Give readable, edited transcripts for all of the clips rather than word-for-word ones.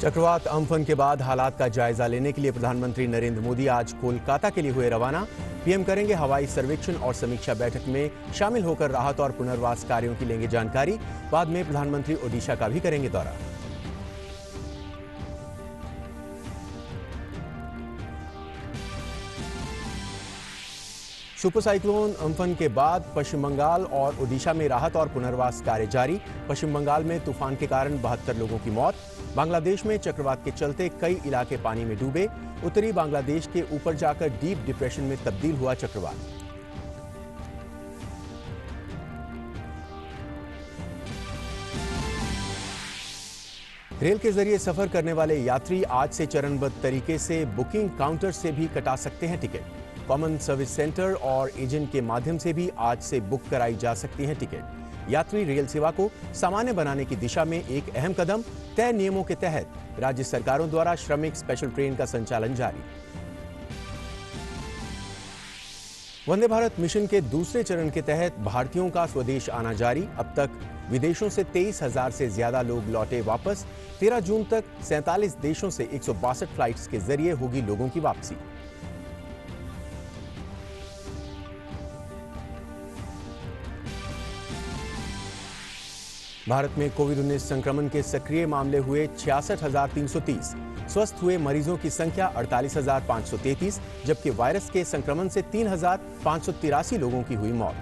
चक्रवात अम्फन के बाद हालात का जायजा लेने के लिए प्रधानमंत्री नरेंद्र मोदी आज कोलकाता के लिए हुए रवाना। पीएम करेंगे हवाई सर्वेक्षण और समीक्षा बैठक में शामिल होकर राहत और पुनर्वास कार्यों की लेंगे जानकारी। बाद में प्रधानमंत्री ओडिशा का भी करेंगे दौरा। सुपर साइक्लोन अम्फन के बाद पश्चिम बंगाल और ओडिशा में राहत और पुनर्वास कार्य जारी। पश्चिम बंगाल में तूफान के कारण 72 लोगों की मौत। बांग्लादेश में चक्रवात के चलते कई इलाके पानी में डूबे। उत्तरी बांग्लादेश के ऊपर जाकर डीप डिप्रेशन में तब्दील हुआ चक्रवात। रेल के जरिए सफर करने वाले यात्री आज से चरणबद्ध तरीके से बुकिंग काउंटर से भी कटा सकते हैं टिकट। कॉमन सर्विस सेंटर और एजेंट के माध्यम से भी आज से बुक कराई जा सकती है टिकट। यात्री रेल सेवा को सामान्य बनाने की दिशा में एक अहम कदम। तय नियमों के तहत राज्य सरकारों द्वारा श्रमिक स्पेशल ट्रेन का संचालन जारी। वंदे भारत मिशन के दूसरे चरण के तहत भारतीयों का स्वदेश आना जारी। अब तक विदेशों से 23,000 से ज्यादा लोग लौटे वापस। 13 जून तक 47 देशों से 162 फ्लाइट्स के जरिए होगी लोगों की वापसी। भारत में कोविड-19 संक्रमण के सक्रिय मामले हुए 66,330। स्वस्थ हुए मरीजों की संख्या 48,533, जबकि वायरस के संक्रमण से 3,583 लोगों की हुई मौत।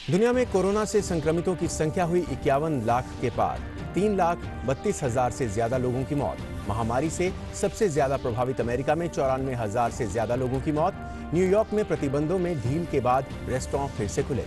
दुनिया में कोरोना से संक्रमितों की संख्या हुई 51 लाख के पार। 3,32,000 से ज्यादा लोगों की मौत। महामारी से सबसे ज्यादा प्रभावित अमेरिका में 94,000 से ज्यादा लोगों की मौत। न्यूयॉर्क में प्रतिबंधों में ढील के बाद रेस्टोरेंट फिर से खुले।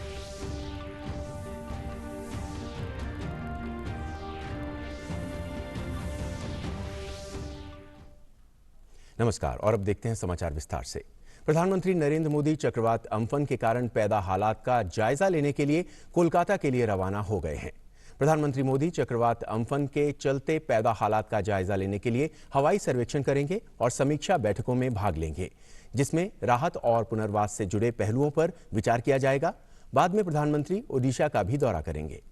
नमस्कार और अब देखते हैं समाचार विस्तार से। प्रधानमंत्री नरेंद्र मोदी चक्रवात अम्फन के कारण पैदा हालात का जायजा लेने के लिए कोलकाता के लिए रवाना हो गए हैं। प्रधानमंत्री मोदी चक्रवात अम्फन के चलते पैदा हालात का जायजा लेने के लिए हवाई सर्वेक्षण करेंगे और समीक्षा बैठकों में भाग लेंगे, जिसमें राहत और पुनर्वास से जुड़े पहलुओं पर विचार किया जाएगा। बाद में प्रधानमंत्री ओडिशा का भी दौरा करेंगे।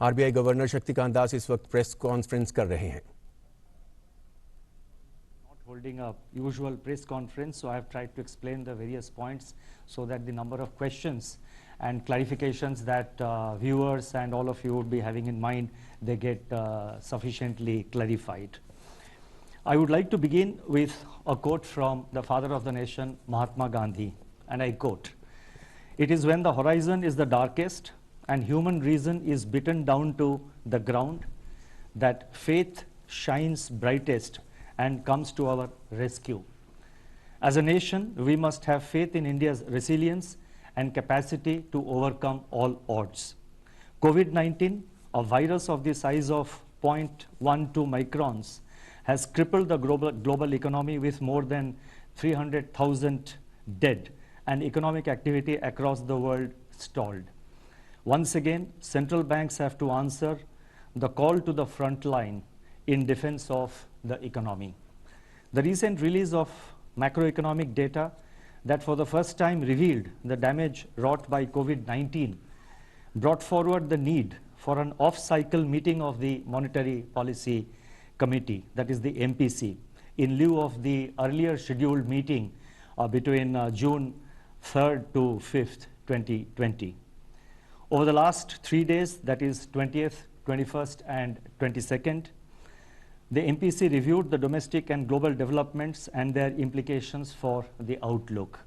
आरबीआई गवर्नर शक्तिकांत दास इस वक्त प्रेस कॉन्फ्रेंस कर रहे हैं। Holding a usual press conference, so I have tried to explain the various points so that the number of questions and clarifications that viewers and all of you would be having in mind, they get sufficiently clarified. I would like to begin with a quote from the father of the nation, Mahatma Gandhi, and I quote, "It is when the horizon is the darkest and human reason is beaten down to the ground that faith shines brightest and comes to our rescue. As a nation, we must have faith in India's resilience and capacity to overcome all odds. COVID-19, a virus of the size of 0.12 microns, has crippled the global economy with more than 300,000 dead and economic activity across the world stalled. Once again, central banks have to answer the call to the front line in defense of the economy. The recent release of macroeconomic data that for the first time revealed the damage wrought by COVID-19 brought forward the need for an off-cycle meeting of the Monetary Policy Committee, that is the MPC, in lieu of the earlier scheduled meeting between June 3rd to 5th, 2020. Over the last 3 days, that is 20th, 21st, and 22nd, the MPC reviewed the domestic and global developments and their implications for the outlook.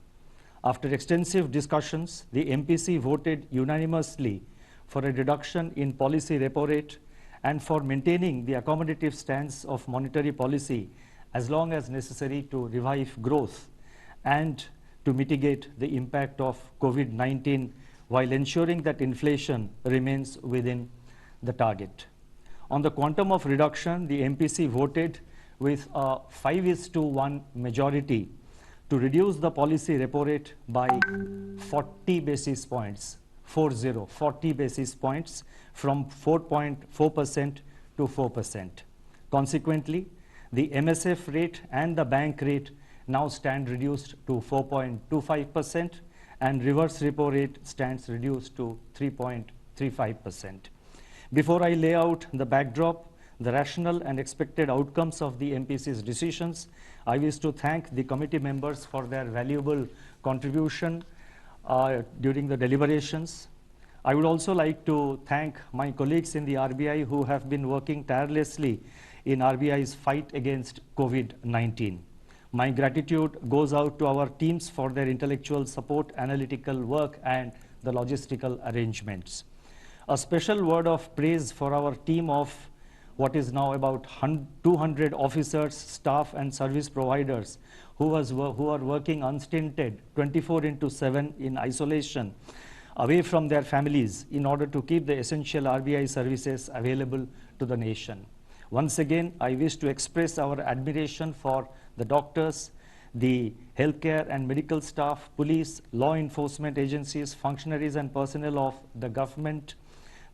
After extensive discussions, the MPC voted unanimously for a reduction in policy repo rate and for maintaining the accommodative stance of monetary policy as long as necessary to revive growth and to mitigate the impact of COVID-19 while ensuring that inflation remains within the target. On the quantum of reduction, the MPC voted with a 5:1 majority to reduce the policy repo rate by 40 basis points 40 basis points from 4.4% to 4%. Consequently, the MSF rate and the bank rate now stand reduced to 4.25% and reverse repo rate stands reduced to 3.35%. Before I lay out the backdrop, the rational and expected outcomes of the MPC's decisions, I wish to thank the committee members for their valuable contribution during the deliberations. I would also like to thank my colleagues in the RBI who have been working tirelessly in RBI's fight against COVID-19. My gratitude goes out to our teams for their intellectual support, analytical work, and the logistical arrangements. A special word of praise for our team of what is now about 200 officers, staff, and service providers who are working unstinted 24/7 in isolation, away from their families in order to keep the essential RBI services available to the nation. Once again, I wish to express our admiration for the doctors, the healthcare and medical staff, police, law enforcement agencies, functionaries and personnel of the government,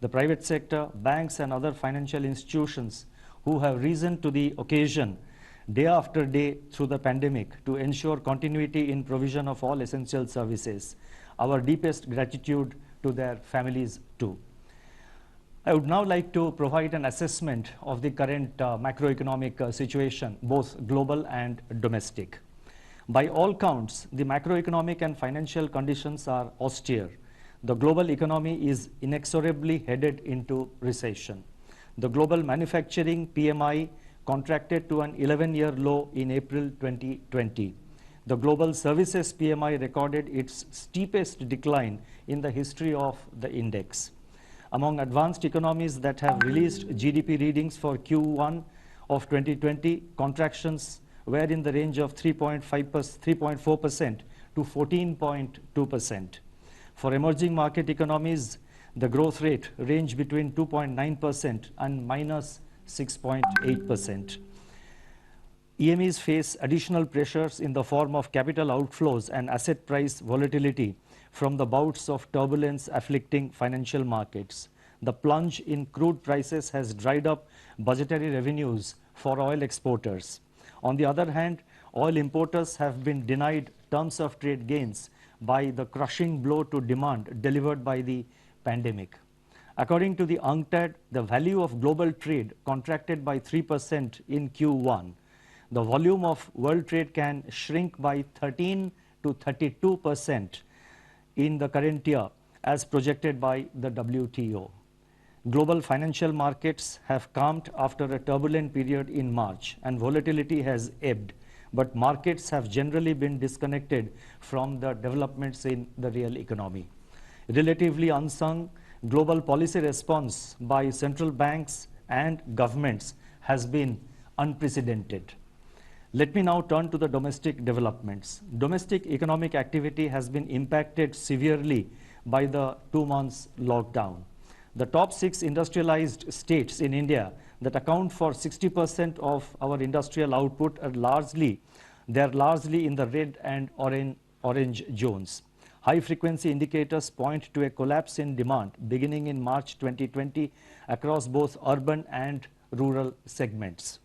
the private sector, banks and other financial institutions who have risen to the occasion day after day through the pandemic to ensure continuity in provision of all essential services. Our deepest gratitude to their families too. I would now like to provide an assessment of the current macroeconomic situation, both global and domestic. By all counts, the macroeconomic and financial conditions are austere. The global economy is inexorably headed into recession. The global manufacturing PMI contracted to an 11-year low in April 2020. The global services PMI recorded its steepest decline in the history of the index. Among advanced economies that have released GDP readings for Q1 of 2020, contractions were in the range of 3.4% to 14.2%. For emerging market economies, the growth rate ranged between 2.9% and minus 6.8%. EMEs face additional pressures in the form of capital outflows and asset price volatility from the bouts of turbulence afflicting financial markets. The plunge in crude prices has dried up budgetary revenues for oil exporters. On the other hand, oil importers have been denied terms of trade gains by the crushing blow to demand delivered by the pandemic. According to the UNCTAD, the value of global trade contracted by 3% in Q1. The volume of world trade can shrink by 13 to 32% in the current year as projected by the WTO. Global financial markets have calmed after a turbulent period in March and volatility has ebbed, but markets have generally been disconnected from the developments in the real economy. Relatively unsung, global policy response by central banks and governments has been unprecedented. Let me now turn to the domestic developments. Domestic economic activity has been impacted severely by the 2 months lockdown. The top 6 industrialized states in India that account for 60% of our industrial output are largely in the red and orange zones. High-frequency indicators point to a collapse in demand beginning in March 2020 across both urban and rural segments.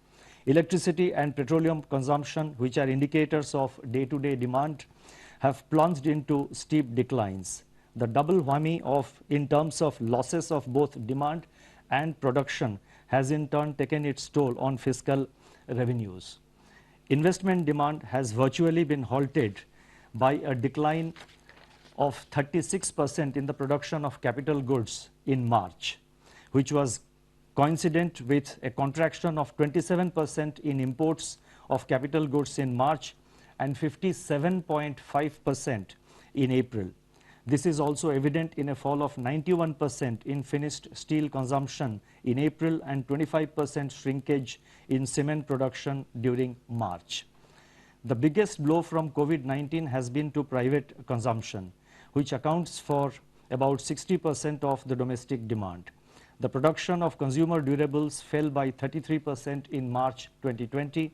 Electricity and petroleum consumption, which are indicators of day-to-day demand, have plunged into steep declines. The double whammy in terms of losses of both demand and production has in turn taken its toll on fiscal revenues. Investment demand has virtually been halted by a decline of 36% in the production of capital goods in March, which was coincident with a contraction of 27% in imports of capital goods in March and 57.5% in April. This is also evident in a fall of 91% in finished steel consumption in April and 25% shrinkage in cement production during March. The biggest blow from COVID-19 has been to private consumption, which accounts for about 60% of the domestic demand. The production of consumer durables fell by 33% in March 2020,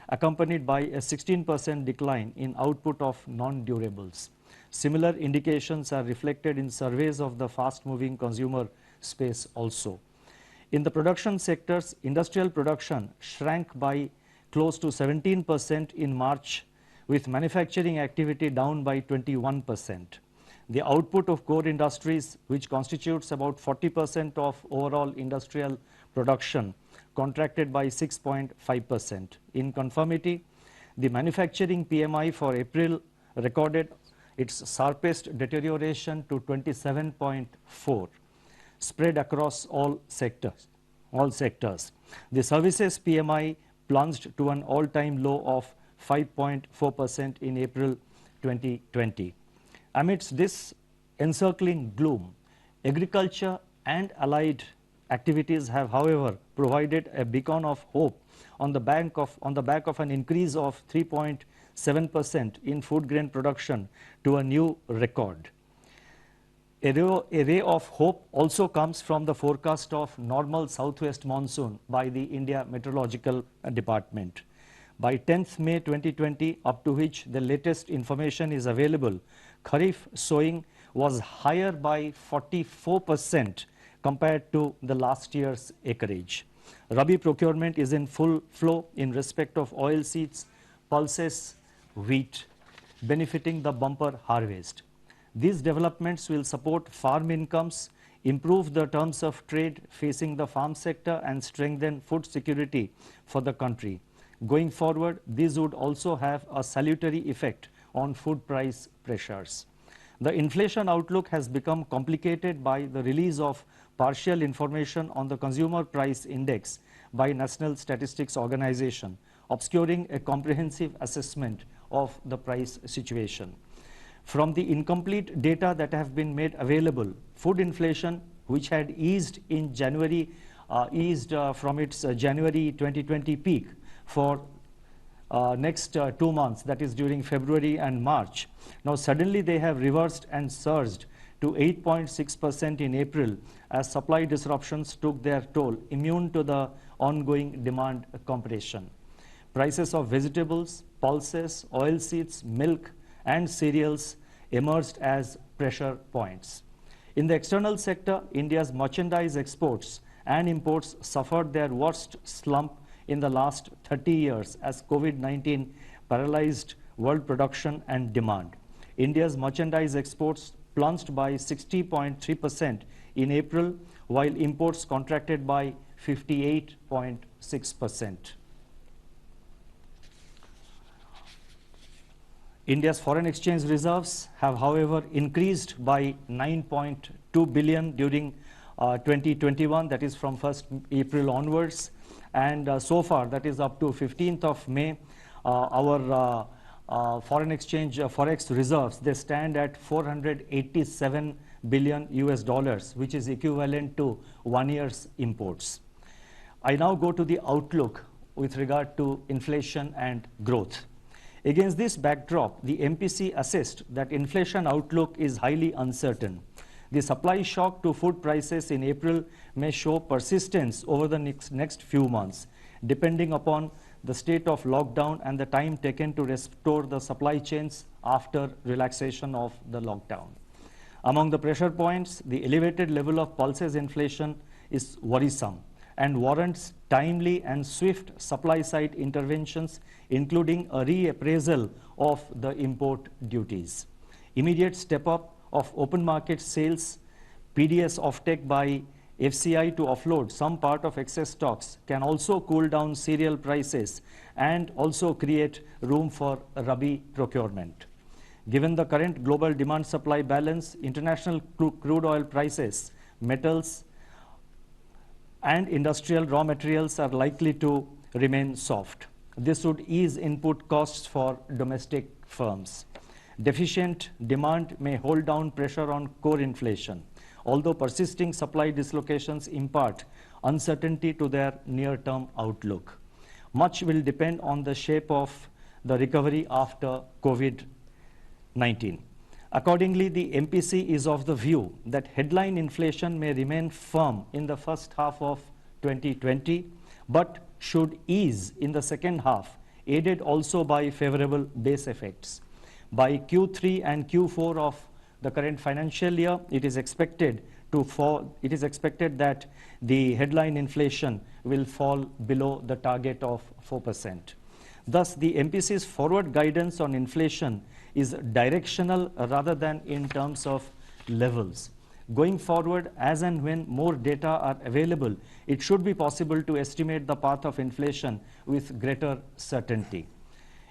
accompanied by a 16% decline in output of non-durables. Similar indications are reflected in surveys of the fast-moving consumer space also. In the production sectors, industrial production shrank by close to 17% in March, with manufacturing activity down by 21%. The output of core industries, which constitutes about 40% of overall industrial production, contracted by 6.5%. In conformity, the manufacturing PMI for April recorded its sharpest deterioration to 27.4, spread across all sectors. The services PMI plunged to an all-time low of 5.4% in April 2020. Amidst this encircling gloom, agriculture and allied activities have, however, provided a beacon of hope on the back of an increase of 3.7% in food grain production to a new record. A ray of hope also comes from the forecast of normal southwest monsoon by the India Meteorological Department. By 10th May 2020, up to which the latest information is available, Kharif sowing was higher by 44% compared to the last year's acreage. Rabi procurement is in full flow in respect of oilseeds, pulses, wheat, benefiting the bumper harvest. These developments will support farm incomes, improve the terms of trade facing the farm sector, and strengthen food security for the country. Going forward, these would also have a salutary effect on food price pressures. The inflation outlook has become complicated by the release of partial information on the Consumer Price Index by National Statistics Organization, obscuring a comprehensive assessment of the price situation. From the incomplete data that have been made available, food inflation, which had eased in January, from its January 2020 peak for next 2 months, that is during February and March. Now suddenly they have reversed and surged to 8.6% in April as supply disruptions took their toll, immune to the ongoing demand compression. Prices of vegetables, pulses, oilseeds, milk, and cereals emerged as pressure points. In the external sector, India's merchandise exports and imports suffered their worst slump in the last 30 years as COVID-19 paralyzed world production and demand. India's merchandise exports plunged by 60.3% in April, while imports contracted by 58.6%. India's foreign exchange reserves have, however, increased by 9.2 billion during 2021, that is from 1st April onwards. And so far, that is up to 15th of May, our foreign exchange forex reserves, they stand at 487 billion US dollars, which is equivalent to 1 year's imports. I now go to the outlook with regard to inflation and growth. Against this backdrop, the MPC assessed that inflation outlook is highly uncertain. The supply shock to food prices in April may show persistence over the next few months, depending upon the state of lockdown and the time taken to restore the supply chains after relaxation of the lockdown. Among the pressure points, the elevated level of pulses inflation is worrisome and warrants timely and swift supply-side interventions, including a reappraisal of the import duties. Immediate step-up of open market sales, PDS offtake by FCI to offload some part of excess stocks can also cool down cereal prices and also create room for Rabi procurement. Given the current global demand-supply balance, international crude oil prices, metals, and industrial raw materials are likely to remain soft. This would ease input costs for domestic firms. Deficient demand may hold down pressure on core inflation, although persisting supply dislocations impart uncertainty to their near-term outlook. Much will depend on the shape of the recovery after COVID-19. Accordingly, the MPC is of the view that headline inflation may remain firm in the first half of 2020, but should ease in the second half, aided also by favorable base effects. By Q3 and Q4 of the current financial year, it is expected to fall. It is expected that the headline inflation will fall below the target of 4%. Thus, the MPC's forward guidance on inflation is directional rather than in terms of levels. Going forward, as and when more data are available, it should be possible to estimate the path of inflation with greater certainty.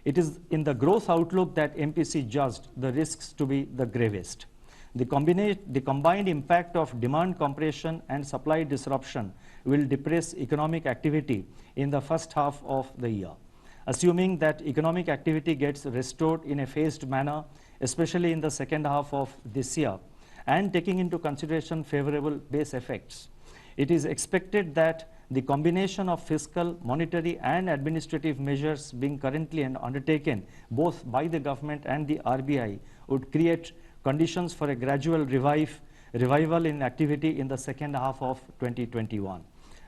It is in the growth outlook that MPC judged the risks to be the gravest. The combined impact of demand compression and supply disruption will depress economic activity in the first half of the year. Assuming that economic activity gets restored in a phased manner, especially in the second half of this year, and taking into consideration favorable base effects, it is expected that the combination of fiscal, monetary, and administrative measures being currently undertaken both by the government and the RBI would create conditions for a gradual revival in activity in the second half of 2021.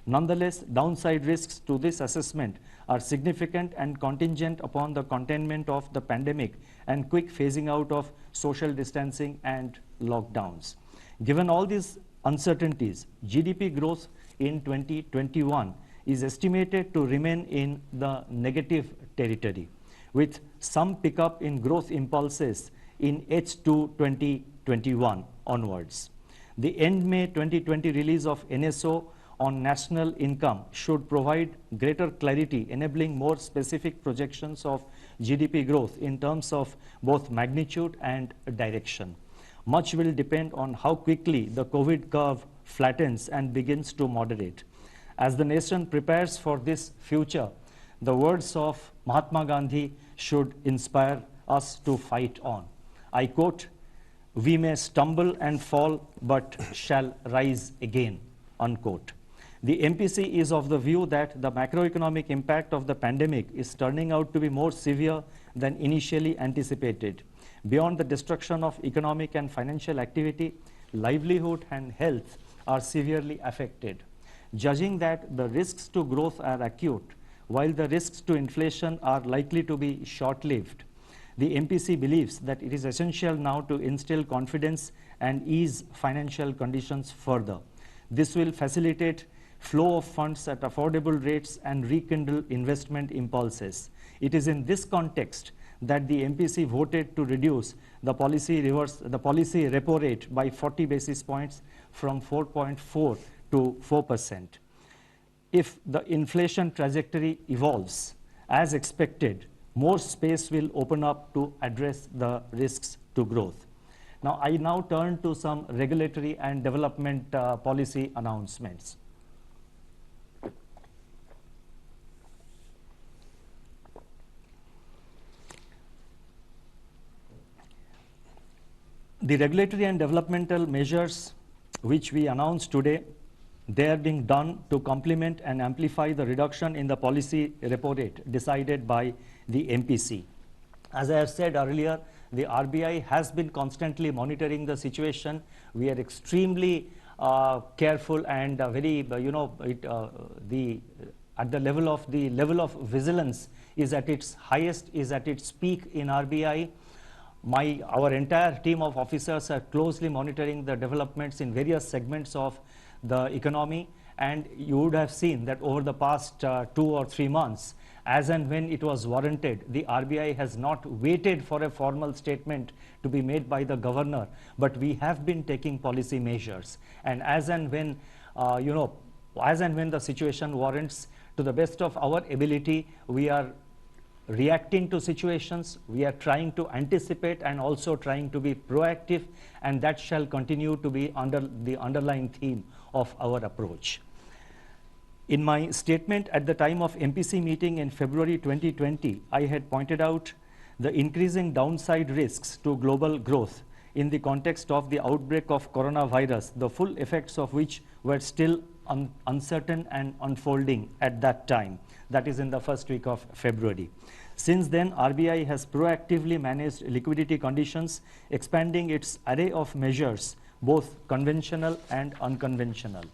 Nonetheless, downside risks to this assessment are significant and contingent upon the containment of the pandemic and quick phasing out of social distancing and lockdowns. Given all these uncertainties, GDP growth in 2021 is estimated to remain in the negative territory, with some pickup in growth impulses in H2 2021 onwards. The end May 2020 release of NSO on national income should provide greater clarity, enabling more specific projections of GDP growth in terms of both magnitude and direction. Much will depend on how quickly the COVID curve flattens and begins to moderate. As the nation prepares for this future, the words of Mahatma Gandhi should inspire us to fight on. I quote, "We may stumble and fall, but shall rise again," unquote. The MPC is of the view that the macroeconomic impact of the pandemic is turning out to be more severe than initially anticipated. Beyond the destruction of economic and financial activity, livelihood and health are severely affected. Judging that the risks to growth are acute, while the risks to inflation are likely to be short-lived, the MPC believes that it is essential now to instill confidence and ease financial conditions further. This will facilitate flow of funds at affordable rates and rekindle investment impulses. It is in this context that the MPC voted to reduce the policy repo rate by 40 basis points from 4.4 to 4%. If the inflation trajectory evolves as expected, more space will open up to address the risks to growth. Now, I turn to some regulatory and development policy announcements. The regulatory and developmental measures which we announced today, they are being done to complement and amplify the reduction in the policy repo rate decided by the MPC. As I have said earlier, the RBI has been constantly monitoring the situation. We are extremely careful and very, at the level of vigilance is at its highest, is at its peak in RBI. Our entire team of officers are closely monitoring the developments in various segments of the economy, and you would have seen that over the past 2 or 3 months, as and when it was warranted, the RBI has not waited for a formal statement to be made by the governor, but we have been taking policy measures. And as and when the situation warrants, to the best of our ability, we are reacting to situations, we are trying to anticipate and also trying to be proactive, and that shall continue to be under the underlying theme of our approach. In my statement at the time of MPC meeting in February 2020, I had pointed out the increasing downside risks to global growth in the context of the outbreak of coronavirus, the full effects of which were still uncertain and unfolding at that time, that is in the first week of February. Since then, RBI has proactively managed liquidity conditions, expanding its array of measures, both conventional and unconventional.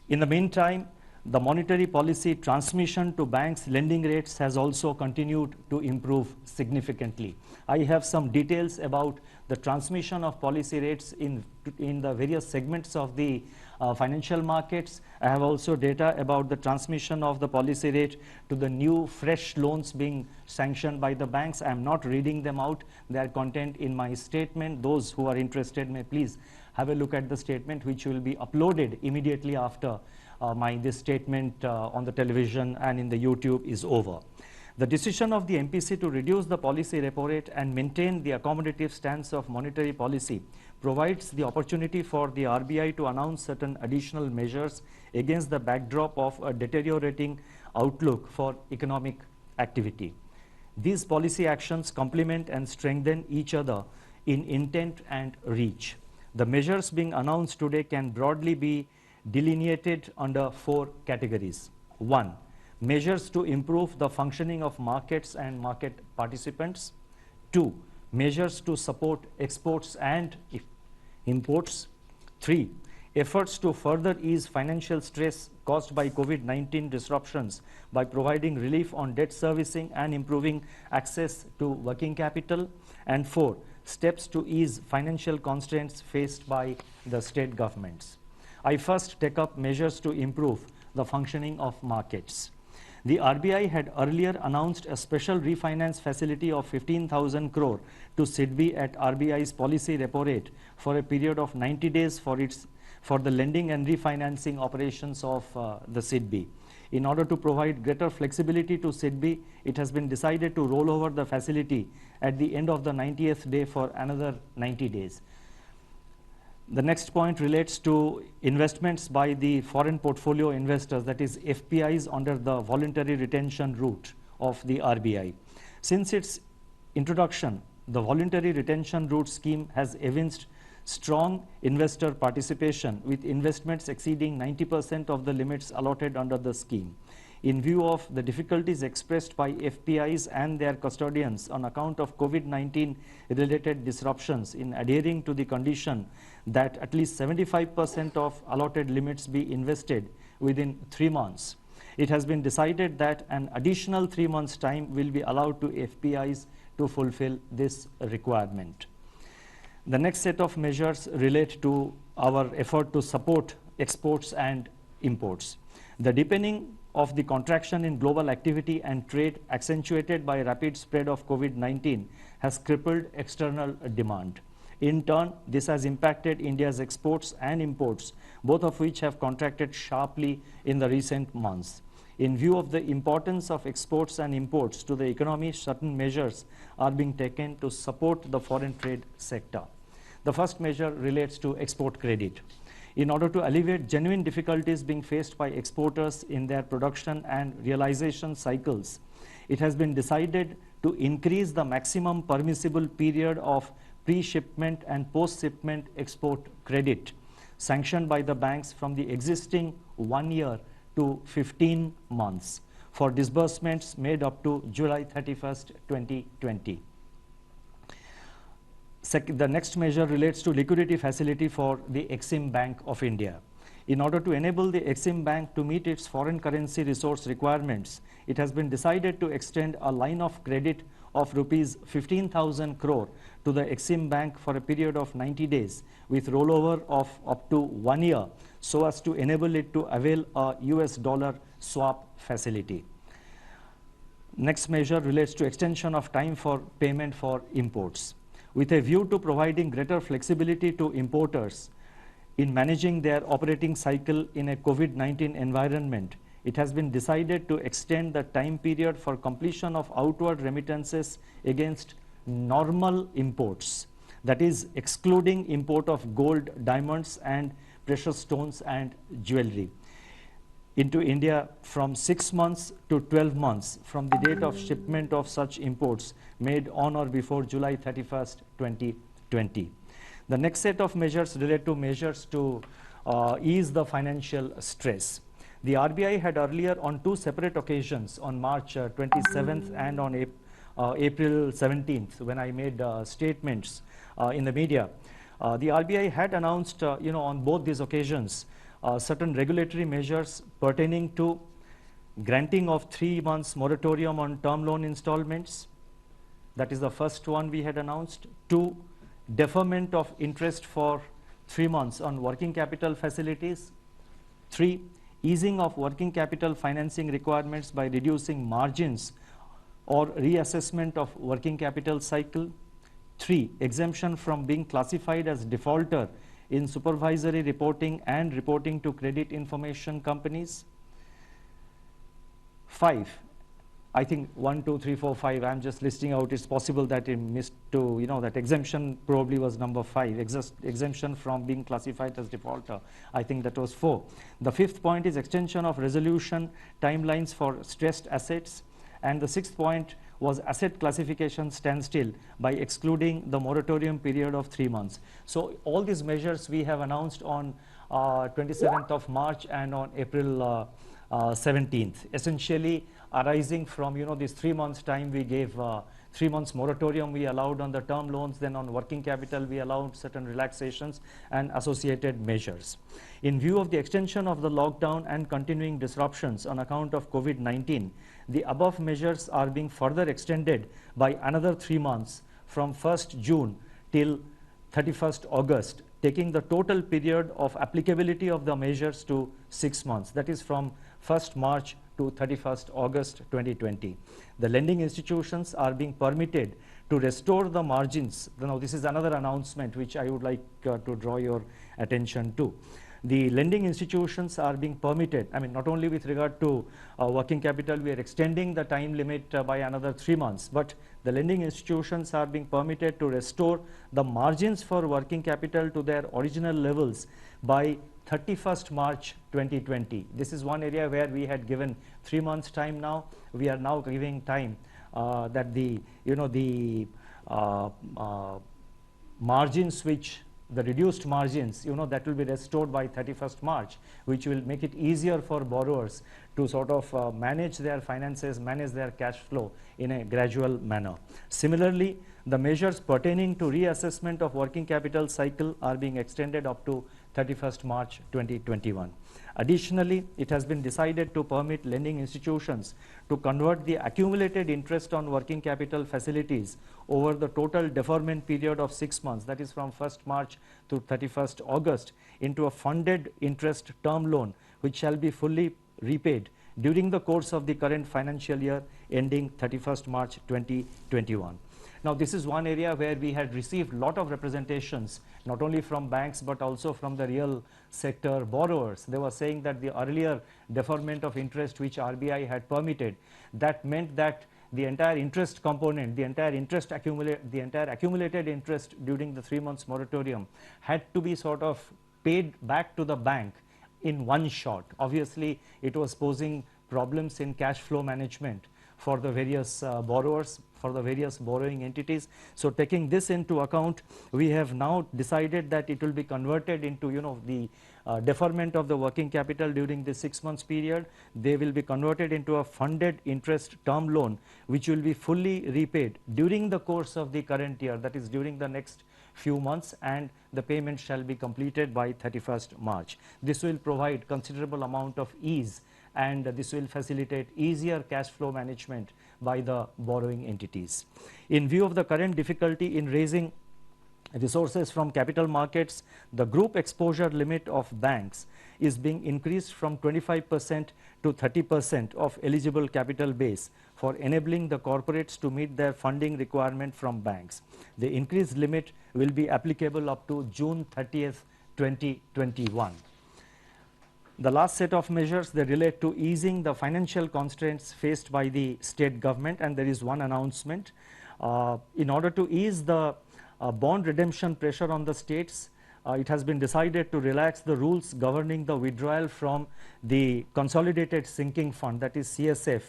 In the meantime, The monetary policy transmission to banks' lending rates has also continued to improve significantly. I have some details about the transmission of policy rates in the various segments of the financial markets. I have also data about the transmission of the policy rate to the new fresh loans being sanctioned by the banks. I am not reading them out. They are contained in my statement. Those who are interested may please have a look at the statement, which will be uploaded immediately after this statement on the television and in the YouTube is over. The decision of the MPC to reduce the policy repo rate and maintain the accommodative stance of monetary policy provides the opportunity for the RBI to announce certain additional measures against the backdrop of a deteriorating outlook for economic activity. These policy actions complement and strengthen each other in intent and reach. The measures being announced today can broadly be delineated under 4 categories. 1. Measures to improve the functioning of markets and market participants. 2. Measures to support exports and imports. 3. Efforts to further ease financial stress caused by COVID-19 disruptions by providing relief on debt servicing and improving access to working capital. And 4. Steps to ease financial constraints faced by the state governments. I first take up measures to improve the functioning of markets. The RBI had earlier announced a special refinance facility of 15,000 crore to SIDBI at RBI's policy repo rate for a period of 90 days for the lending and refinancing operations of the SIDBI. In order to provide greater flexibility to SIDBI, it has been decided to roll over the facility at the end of the 90th day for another 90 days. The next point relates to investments by the foreign portfolio investors, that is FPIs, under the voluntary retention route of the RBI. Since its introduction, the voluntary retention route scheme has evinced strong investor participation, with investments exceeding 90% of the limits allotted under the scheme. In view of the difficulties expressed by FPIs and their custodians on account of COVID-19 related disruptions in adhering to the condition that at least 75% of allotted limits be invested within 3 months, it has been decided that an additional 3 months' time will be allowed to FPIs to fulfill this requirement. The next set of measures relate to our effort to support exports and imports. The deepening of the contraction in global activity and trade, accentuated by rapid spread of COVID-19, has crippled external demand. In turn, this has impacted India's exports and imports, both of which have contracted sharply in the recent months. In view of the importance of exports and imports to the economy, certain measures are being taken to support the foreign trade sector. The first measure relates to export credit. In order to alleviate genuine difficulties being faced by exporters in their production and realization cycles, it has been decided to increase the maximum permissible period of pre-shipment and post-shipment export credit sanctioned by the banks from the existing 1 year to 15 months for disbursements made up to July 31st, 2020. The next measure relates to liquidity facility for the Exim Bank of India. In order to enable the Exim Bank to meet its foreign currency resource requirements, it has been decided to extend a line of credit of rupees 15,000 crore to the Exim Bank for a period of 90 days with rollover of up to 1 year, so as to enable it to avail a US dollar swap facility. Next measure relates to extension of time for payment for imports. With a view to providing greater flexibility to importers in managing their operating cycle in a COVID-19 environment, it has been decided to extend the time period for completion of outward remittances against normal imports, that is, excluding import of gold, diamonds, and precious stones and jewelry, into India from 6 months to 12 months from the date of shipment of such imports made on or before July 31st, 2020. The next set of measures relate to measures to ease the financial stress. The RBI had earlier on 2 separate occasions, on March 27th and on April 17th, when I made statements in the media, the RBI had announced, on both these occasions, certain regulatory measures pertaining to granting of 3 months moratorium on term loan installments. That is the first one we had announced. 2, deferment of interest for 3 months on working capital facilities. 3, easing of working capital financing requirements by reducing margins or reassessment of working capital cycle. 3, exemption from being classified as defaulter in supervisory reporting and reporting to credit information companies. 5, I think 1, 2, 3, 4, 5, I'm just listing out. It's possible that it missed to, that exemption probably was number 5, exemption from being classified as defaulter. I think that was 4. The 5th point is extension of resolution timelines for stressed assets. And the 6th point was asset classification standstill by excluding the moratorium period of 3 months. So all these measures we have announced on 27th of March and on April 17th, essentially arising from this 3 months time we gave 3 months moratorium we allowed on the term loans, then on working capital we allowed certain relaxations and associated measures. In view of the extension of the lockdown and continuing disruptions on account of COVID-19, the above measures are being further extended by another 3 months from 1st June till 31st August, taking the total period of applicability of the measures to 6 months. That is from 1st March to 31st August 2020. The lending institutions are being permitted to restore the margins. Now, this is another announcement which I would like to draw your attention to. The lending institutions are being permitted, not only with regard to working capital, we are extending the time limit by another 3 months, but the lending institutions are being permitted to restore the margins for working capital to their original levels by 31st March 2020. This is one area where we had given 3 months time now. We are now giving time that the margins which the reduced margins, that will be restored by 31st March, which will make it easier for borrowers to sort of manage their finances, manage their cash flow in a gradual manner. Similarly, the measures pertaining to reassessment of working capital cycle are being extended up to 31st March 2021. Additionally, it has been decided to permit lending institutions to convert the accumulated interest on working capital facilities over the total deferment period of 6 months, that is from 1st March to 31st August, into a funded interest term loan, which shall be fully repaid during the course of the current financial year ending 31st March 2021. Now, this is one area where we had received a lot of representations, not only from banks, but also from the real sector borrowers. They were saying that the earlier deferment of interest which RBI had permitted, that meant that the entire interest component, the entire accumulated interest during the 3 months moratorium had to be sort of paid back to the bank in one shot. Obviously, it was posing problems in cash flow management for the various borrowers, for the various borrowing entities. So taking this into account, we have now decided that it will be converted into the deferment of the working capital during the 6 months period. They will be converted into a funded interest term loan, which will be fully repaid during the course of the current year, that is during the next few months, and the payment shall be completed by 31st March. This will provide considerable amount of ease, and this will facilitate easier cash flow management by the borrowing entities. In view of the current difficulty in raising resources from capital markets, the group exposure limit of banks is being increased from 25% to 30% of eligible capital base for enabling the corporates to meet their funding requirement from banks. The increased limit will be applicable up to June 30th, 2021. The last set of measures, they relate to easing the financial constraints faced by the state government, and there is one announcement. In order to ease the bond redemption pressure on the states, it has been decided to relax the rules governing the withdrawal from the Consolidated Sinking Fund, that is CSF,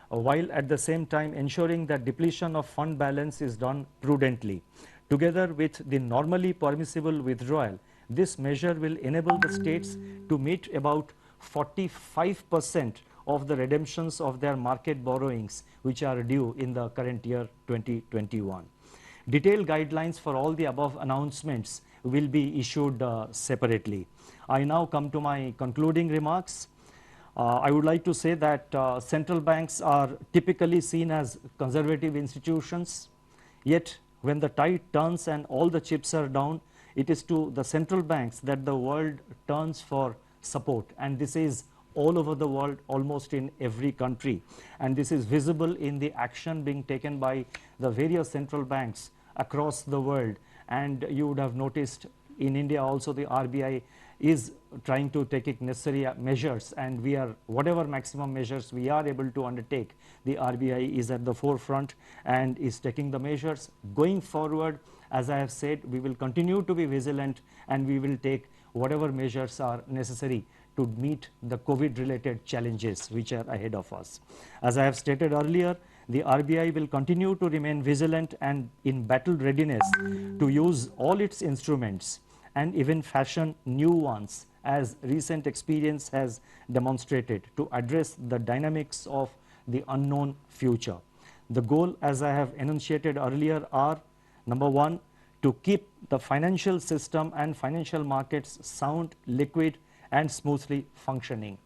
while at the same time ensuring that depletion of fund balance is done prudently. Together with the normally permissible withdrawal, this measure will enable the states to meet about 45% of the redemptions of their market borrowings which are due in the current year 2021. Detailed guidelines for all the above announcements will be issued separately. I now come to my concluding remarks. I would like to say that central banks are typically seen as conservative institutions. Yet, when the tide turns and all the chips are down, it is to the central banks that the world turns for support. And this is all over the world, almost in every country. And this is visible in the action being taken by the various central banks across the world. And you would have noticed in India also the RBI is trying to take necessary measures, and we are, whatever maximum measures we are able to undertake, the RBI is at the forefront and is taking the measures. Going forward, as I have said, we will continue to be vigilant and we will take whatever measures are necessary to meet the COVID-related challenges which are ahead of us. As I have stated earlier, the RBI will continue to remain vigilant and in battle readiness to use all its instruments and even fashion new ones, as recent experience has demonstrated, to address the dynamics of the unknown future. The goal, as I have enunciated earlier, are number one, to keep the financial system and financial markets sound, liquid, and smoothly functioning.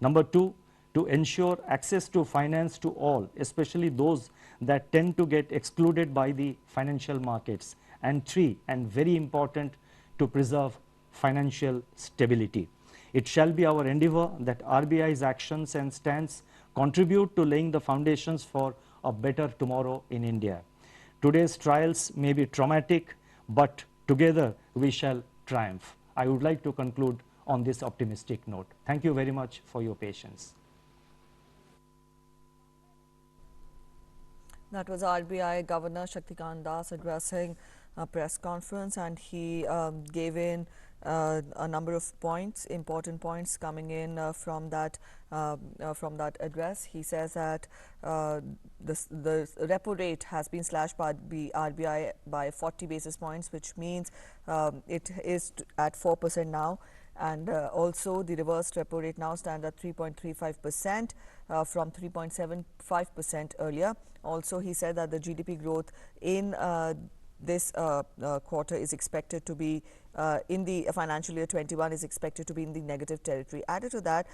Number two, to ensure access to finance to all, especially those that tend to get excluded by the financial markets. And three, and very important, to preserve financial stability. It shall be our endeavor that RBI's actions and stance contribute to laying the foundations for a better tomorrow in India. Today's trials may be traumatic, but together we shall triumph. I would like to conclude on this optimistic note. Thank you very much for your patience. That was RBI Governor Shaktikant Das addressing a press conference, and he gave in a number of points, important points coming in from that address. He says that the repo rate has been slashed by the RBI by 40 basis points, which means it is at 4% now. And also the reverse repo rate now stands at 3.35% from 3.75% earlier. Also, he said that the GDP growth in this quarter is expected to be in the financial year 21 is expected to be in the negative territory. Added to that,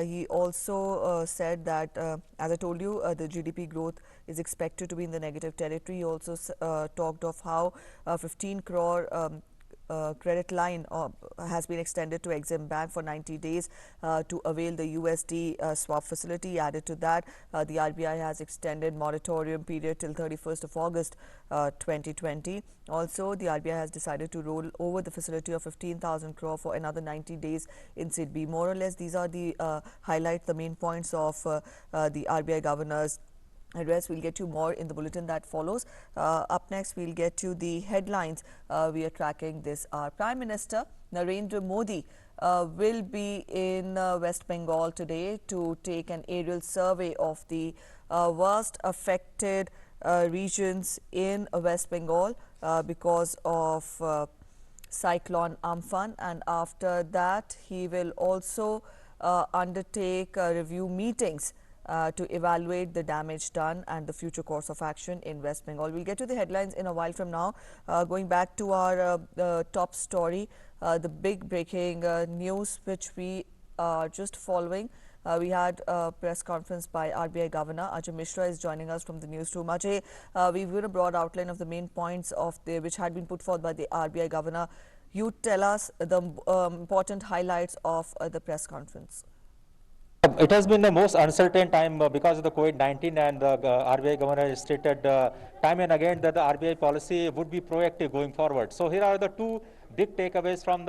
he also said that, as I told you, the GDP growth is expected to be in the negative territory. He also talked of how 15 crore credit line has been extended to Exim Bank for 90 days to avail the USD swap facility. Added to that, the RBI has extended moratorium period till 31st of August 2020. Also, the RBI has decided to roll over the facility of 15,000 crore for another 90 days in SIDB. More or less, these are the highlight, the main points of the RBI governor's address. We'll get you more in the bulletin that follows. Up next, we'll get you the headlines we are tracking this hour. Prime Minister Narendra Modi will be in West Bengal today to take an aerial survey of the worst affected regions in West Bengal because of cyclone Amphan, and after that he will also undertake review meetings to evaluate the damage done and the future course of action in West Bengal. We'll get to the headlines in a while from now. Going back to our top story, the big breaking news which we are just following. We had a press conference by RBI Governor. Ajay Mishra is joining us from the newsroom. Ajay, we've given a broad outline of the main points of which had been put forth by the RBI Governor. You tell us the important highlights of the press conference. It has been the most uncertain time because of the COVID-19, and the RBI governor has stated time and again that the RBI policy would be proactive going forward. So here are the two big takeaways from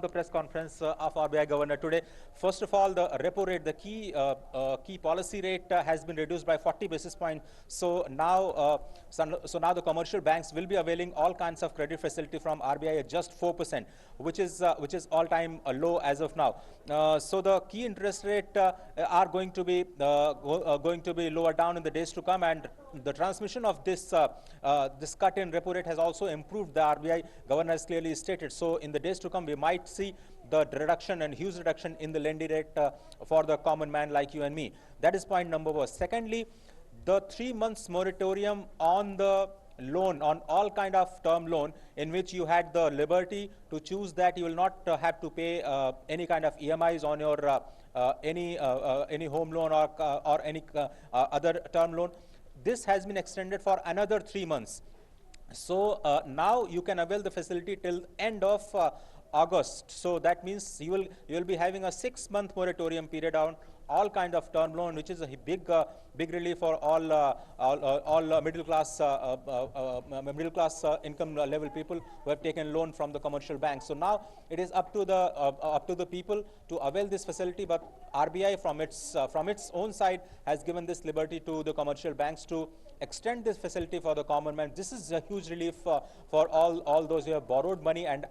the press conference of RBI governor today. First of all, the repo rate, the key policy rate has been reduced by 40 basis points. So now now the commercial banks will be availing all kinds of credit facility from RBI at just 4%, which is all-time low as of now. So the key interest rate are going to be lower down in the days to come, and the transmission of this this cut in repo rate has also improved. The RBI governor has clearly stated. So in the days to come, we might see the reduction and huge reduction in the lending rate for the common man like you and me. That is point number one. Secondly, the 3 months moratorium on the loan, on all kind of term loan, in which you had the liberty to choose that you will not have to pay any kind of EMIs on your any home loan or any other term loan. This has been extended for another 3 months. So now you can avail the facility till end of August. So that means you will be having a 6-month moratorium period on all kind of term loan, which is a big relief for all middle class income level people who have taken loan from the commercial banks. So now it is up to the people to avail this facility. But RBI from its own side has given this liberty to the commercial banks to extend this facility for the common man. This is a huge relief for all those who have borrowed money and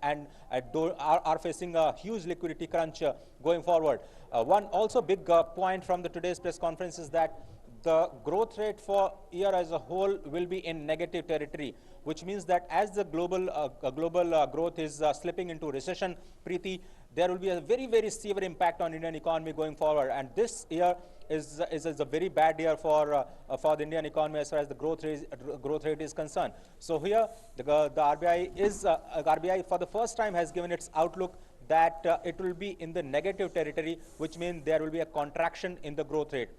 are facing a huge liquidity crunch going forward. One also big point from the today's press conference is that the growth rate for year as a whole will be in negative territory, which means that as the global growth is slipping into recession, Preeti, there will be a very, very severe impact on Indian economy going forward. And this year is a very bad year for the Indian economy as far as the growth rate is concerned. So here the RBI for the first time has given its outlook that it will be in the negative territory, which means there will be a contraction in the growth rate.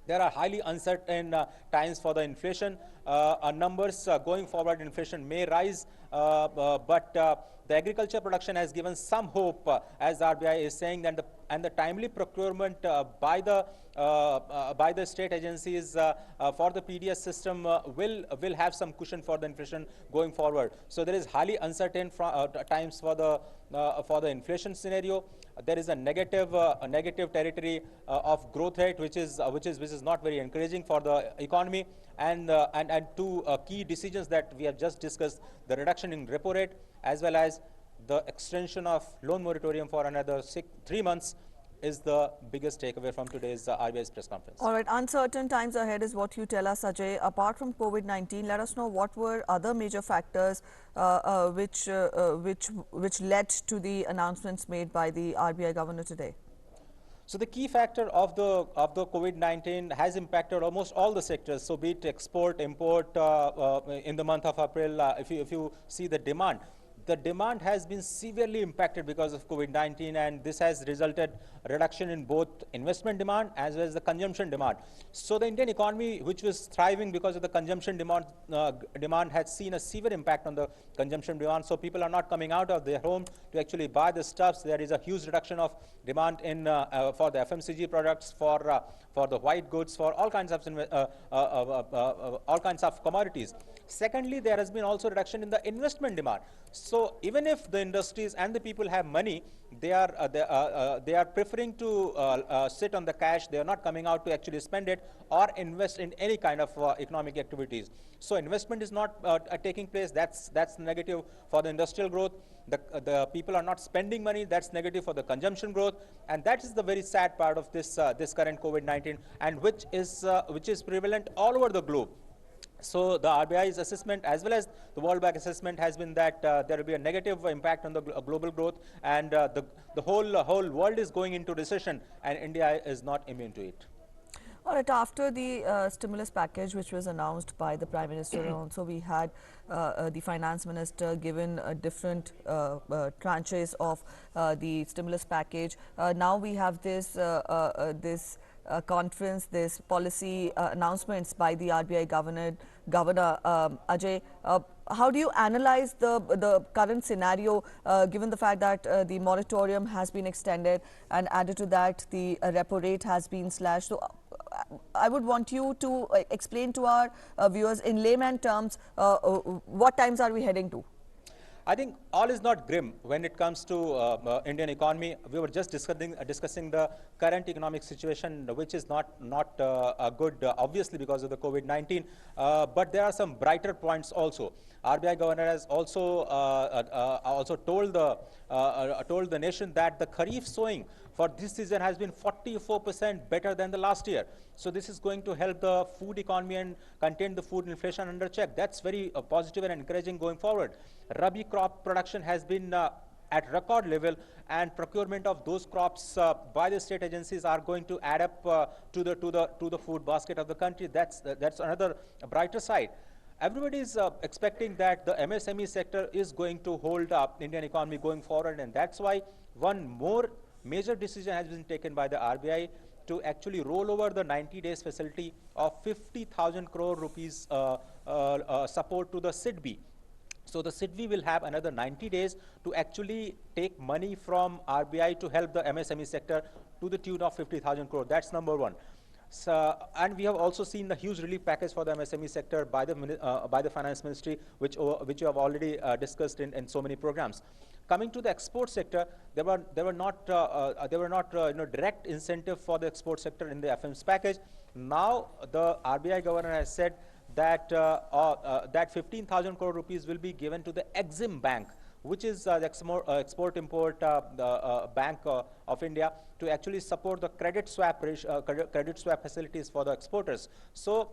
There are highly uncertain times for the inflation. Numbers going forward, inflation may rise, but the agriculture production has given some hope, as RBI is saying, that the timely procurement by the state agencies for the PDS system will have some cushion for the inflation going forward. So there is highly uncertain times for the inflation scenario. There is a negative territory of growth rate, which is not very encouraging for the economy. And two key decisions that we have just discussed: the reduction in repo rate, as well as the extension of loan moratorium for another 3 months, is the biggest takeaway from today's RBI's press conference. All right, uncertain times ahead is what you tell us, Ajay. Apart from COVID-19, let us know what were other major factors which led to the announcements made by the RBI governor today. So the key factor of the COVID-19 has impacted almost all the sectors. So be it export, import, in the month of April, if you see the demand has been severely impacted because of COVID-19, and this has resulted reduction in both investment demand as well as the consumption demand. So the Indian economy, which was thriving because of the consumption demand has seen a severe impact on the consumption demand. So people are not coming out of their home to actually buy the stuffs. There is a huge reduction of demand in for the FMCG products, for the white goods, for all kinds of commodities. Secondly, there has been also reduction in the investment demand. So even if the industries and the people have money, they are preferring to sit on the cash. They are not coming out to actually spend it or invest in any kind of economic activities. So investment is not taking place. That's negative for the industrial growth. The people are not spending money. That's negative for the consumption growth, and that is the very sad part of this current COVID-19, and which is prevalent all over the globe. So the RBI's assessment, as well as the World Bank assessment, has been that there will be a negative impact on the global growth, and the whole world is going into recession, and India is not immune to it. All right, after the stimulus package which was announced by the Prime Minister, and also we had the Finance Minister given different tranches of the stimulus package. Now we have this conference, this policy announcements by the RBI Governor Ajay. How do you analyze the current scenario, given the fact that the moratorium has been extended, and added to that the repo rate has been slashed? So I would want you to explain to our viewers in layman terms what times are we heading to? I think all is not grim when it comes to Indian economy. We were just discussing the current economic situation, which is not good, obviously because of the COVID-19. But there are some brighter points also. RBI governor has also told the nation that the Kharif sowing for this season has been 44% better than the last year. So this is going to help the food economy and contain the food inflation under check. That's very positive and encouraging going forward. Rabi crop production has been at record level, and procurement of those crops by the state agencies are going to add up to the food basket of the country. That's another brighter side. everybody is expecting that the MSME sector is going to hold up Indian economy going forward, and that's why one more major decision has been taken by the RBI to actually roll over the 90 days facility of 50,000 crore rupees support to the SIDBI. So the SIDBI will have another 90 days to actually take money from RBI to help the MSME sector to the tune of 50,000 crore. That's number one. So, and we have also seen the huge relief package for the MSME sector by the Finance Ministry, which you have already discussed in so many programs. Coming to the export sector, there were not direct incentive for the export sector in the FM's package. Now the RBI governor has said that that 15,000 crore rupees will be given to the Exim Bank, which is the Export-Import Bank of India, to actually support the credit swap facilities for the exporters. So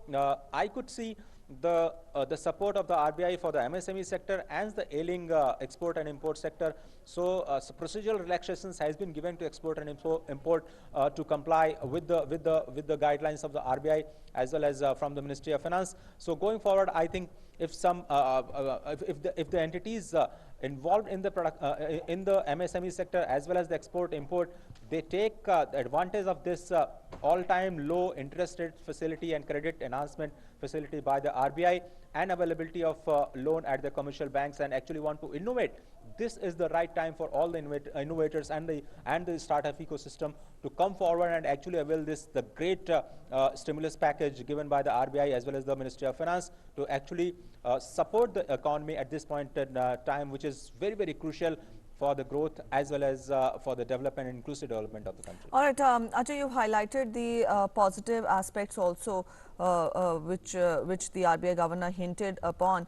I could see the support of the RBI for the MSME sector and the ailing export and import sector. So procedural relaxations has been given to export and import to comply with the guidelines of the RBI as well as from the Ministry of Finance. So going forward, I think if some if the entities involved in the MSME sector as well as the export import, they take advantage of this all-time low interest rate facility and credit enhancement facility by the RBI and availability of loan at the commercial banks and actually want to innovate. This is the right time for all the innovators and the startup ecosystem to come forward and actually avail the great stimulus package given by the RBI as well as the Ministry of Finance to actually support the economy at this point in time, which is very, very crucial for the growth as well as for the development and inclusive development of the country. All right, Ajay, you highlighted the positive aspects also, which the RBI governor hinted upon.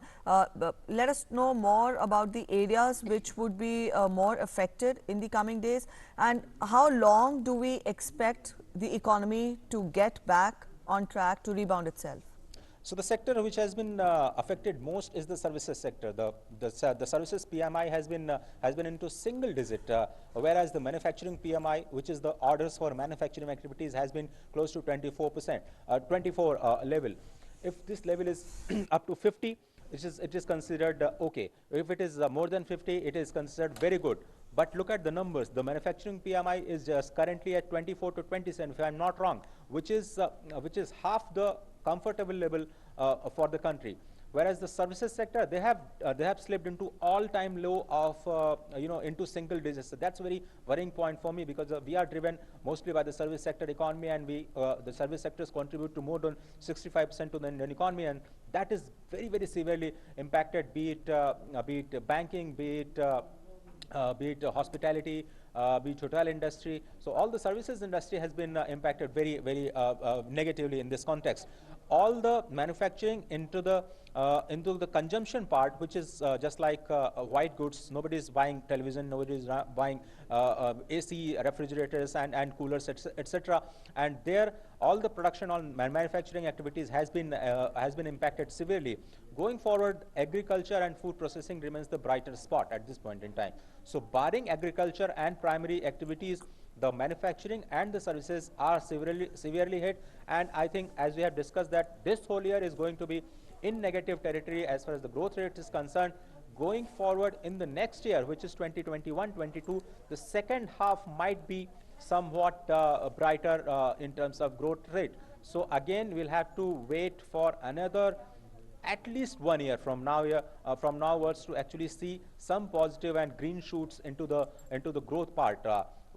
Let us know more about the areas which would be more affected in the coming days, and how long do we expect the economy to get back on track to rebound itself? So the sector which has been affected most is the services sector. The services PMI has been into single digit, whereas the manufacturing PMI, which is the orders for manufacturing activities, has been close to 24%, 24 level. If this level is up to 50, it is considered okay. If it is more than 50, it is considered very good. But look at the numbers. The manufacturing PMI is just currently at 24 to 27, if I am not wrong, which is half the comfortable level for the country. Whereas the services sector, they have slipped into all-time low of into single digits. So that's a very worrying point for me, because we are driven mostly by the service sector economy, and the service sectors contribute to more than 65% to the Indian economy, and that is very, very severely impacted. Be it banking, be it hospitality, be it hotel industry. So all the services industry has been impacted very, very negatively in this context. All the manufacturing into the consumption part, which is just like white goods. Nobody is buying television, nobody is buying AC, refrigerators and coolers, etc. And there, all the production on manufacturing activities has been impacted severely. Going forward, agriculture and food processing remains the brighter spot at this point in time. So barring agriculture and primary activities, the manufacturing and the services are severely hit. And I think, as we have discussed, that this whole year is going to be in negative territory as far as the growth rate is concerned. Going forward in the next year, which is 2021-22, the second half might be somewhat brighter in terms of growth rate. So again, we'll have to wait for another at least 1 year from nowwards to actually see some positive and green shoots into the growth part.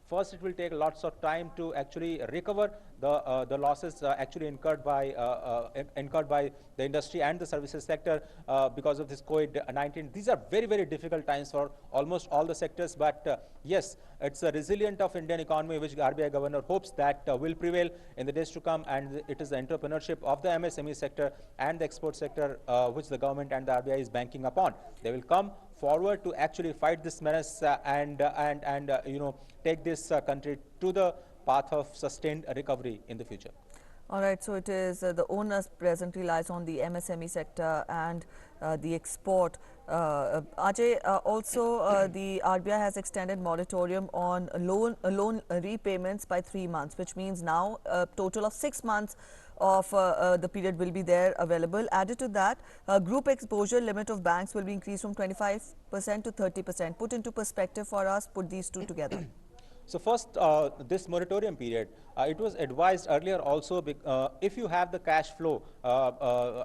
First, it will take lots of time to actually recover the losses actually incurred by the industry and the services sector because of this COVID-19. These are very, very difficult times for almost all the sectors. But yes, it's a resilient of Indian economy, which RBI governor hopes that will prevail in the days to come. And it is the entrepreneurship of the MSME sector and the export sector which the government and the RBI is banking upon. They will come forward to actually fight this menace and take this country to the path of sustained recovery in the future. All right, so it is the onus presently lies on the MSME sector and the export. Ajay, also the RBI has extended moratorium on loan repayments by 3 months, which means now a total of 6 months of the period will be there available. Added to that, group exposure limit of banks will be increased from 25% to 30%. Put into perspective for us, put these two together. So first, this moratorium period, it was advised earlier also, if you have the cash flow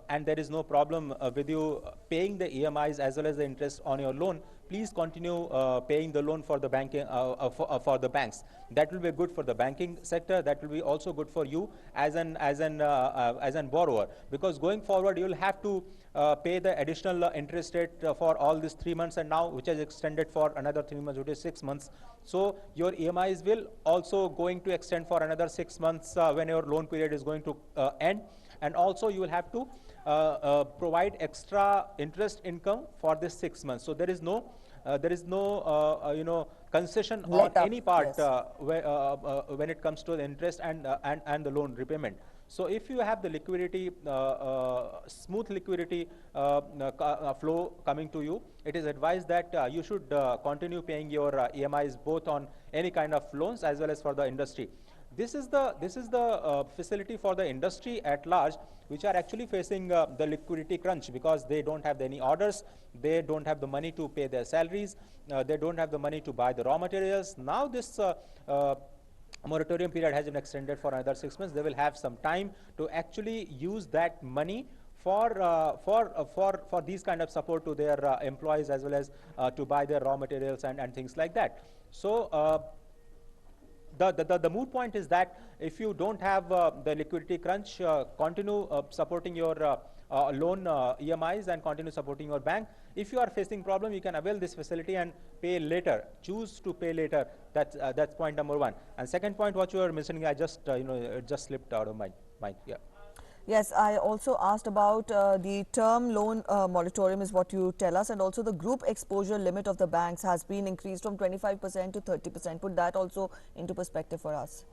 and there is no problem with you paying the EMIs as well as the interest on your loan, please continue paying the loan for the banking for the banks. That will be good for the banking sector. That will be also good for you as an borrower, because going forward you will have to pay the additional interest rate for all these 3 months, and now which has extended for another 3 months, which is 6 months. So your EMIs will also going to extend for another 6 months when your loan period is going to end, and also you will have to provide extra interest income for this 6 months. So there is no concession on any part, yes, when it comes to the interest and the loan repayment. So if you have the liquidity, smooth liquidity flow coming to you, it is advised that you should continue paying your EMIs both on any kind of loans as well as for the industry. This is the facility for the industry at large, which are actually facing the liquidity crunch, because they don't have any orders, they don't have the money to pay their salaries, they don't have the money to buy the raw materials. Now this moratorium period has been extended for another 6 months. They will have some time to actually use that money for these kind of support to their employees, as well as to buy their raw materials and things like that. So the moot point is that if you don't have the liquidity crunch, continue supporting your loan EMIs and continue supporting your bank. If you are facing problem, you can avail this facility and pay later. Choose to pay later. That's point number one. And second point, what you were mentioning, I just it just slipped out of my mind. Yeah. Yes, I also asked about the term loan moratorium is what you tell us, and also the group exposure limit of the banks has been increased from 25% to 30%. Put that also into perspective for us.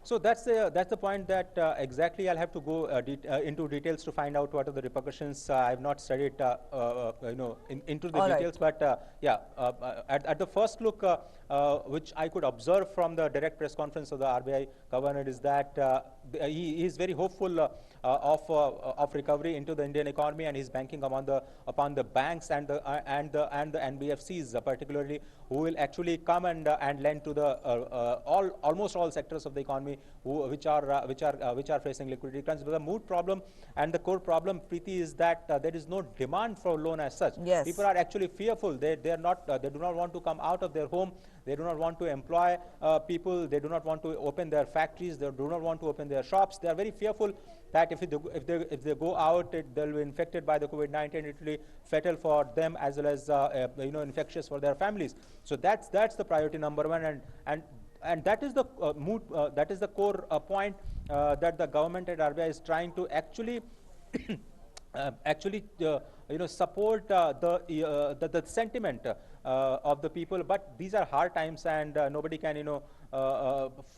So that's the point that exactly I'll have to go into details to find out what are the repercussions. I have not studied into the details, right. But yeah, at the first look, which I could observe from the direct press conference of the RBI governor, is that he is very hopeful of recovery into the Indian economy, and he's banking upon the banks and the NBFCs particularly, who will actually come and lend to the almost all sectors of the economy which are facing liquidity crunch. But the moot problem and the core problem, Preeti, is that there is no demand for loan as such. Yes. People are actually fearful. They do not want to come out of their home. They do not want to employ people. They do not want to open their factories. They do not want to open their shops. They are very fearful that if they go out, they'll be infected by the COVID-19. It will be fatal for them as well as infectious for their families. So that's the priority number one, and that is the that is the core point that the government at RBI is trying to actually support the sentiment of the people. But these are hard times, and nobody can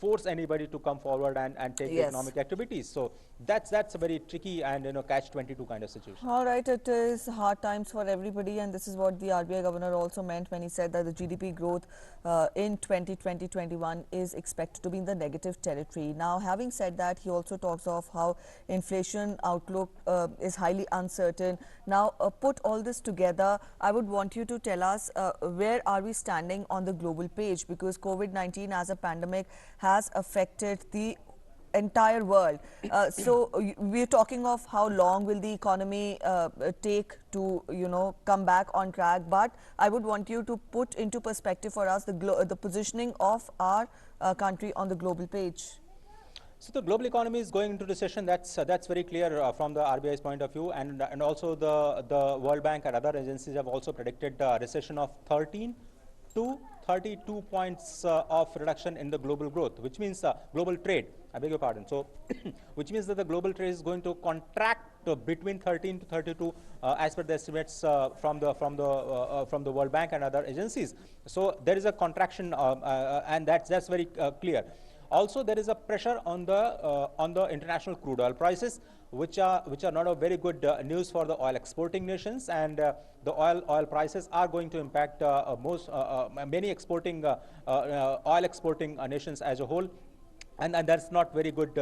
force anybody to come forward and take, yes, economic activities. So that's a very tricky and catch-22 kind of situation. All right, it is hard times for everybody, and this is what the RBI governor also meant when he said that the GDP growth in 2020-21 is expected to be in the negative territory. Now, having said that, he also talks of how inflation outlook is highly uncertain. Now, put all this together, I would want you to tell us where are we standing on the global page, because COVID-19 as a pandemic has affected the entire world. So we're talking of how long will the economy take to come back on track, but I would want you to put into perspective for us the positioning of our country on the global page. So the global economy is going into recession. That's very clear from the RBI's point of view, and also the World Bank and other agencies have also predicted a recession of 13 to 32 points of reduction in the global growth, which means global trade. I beg your pardon. So, which means that the global trade is going to contract between 13 to 32, as per the estimates from the World Bank and other agencies. So there is a contraction, and that's very clear. Also, there is a pressure on the international crude oil prices, which are not a very good news for the oil exporting nations, and the oil prices are going to impact many exporting oil exporting nations as a whole, and that's not very good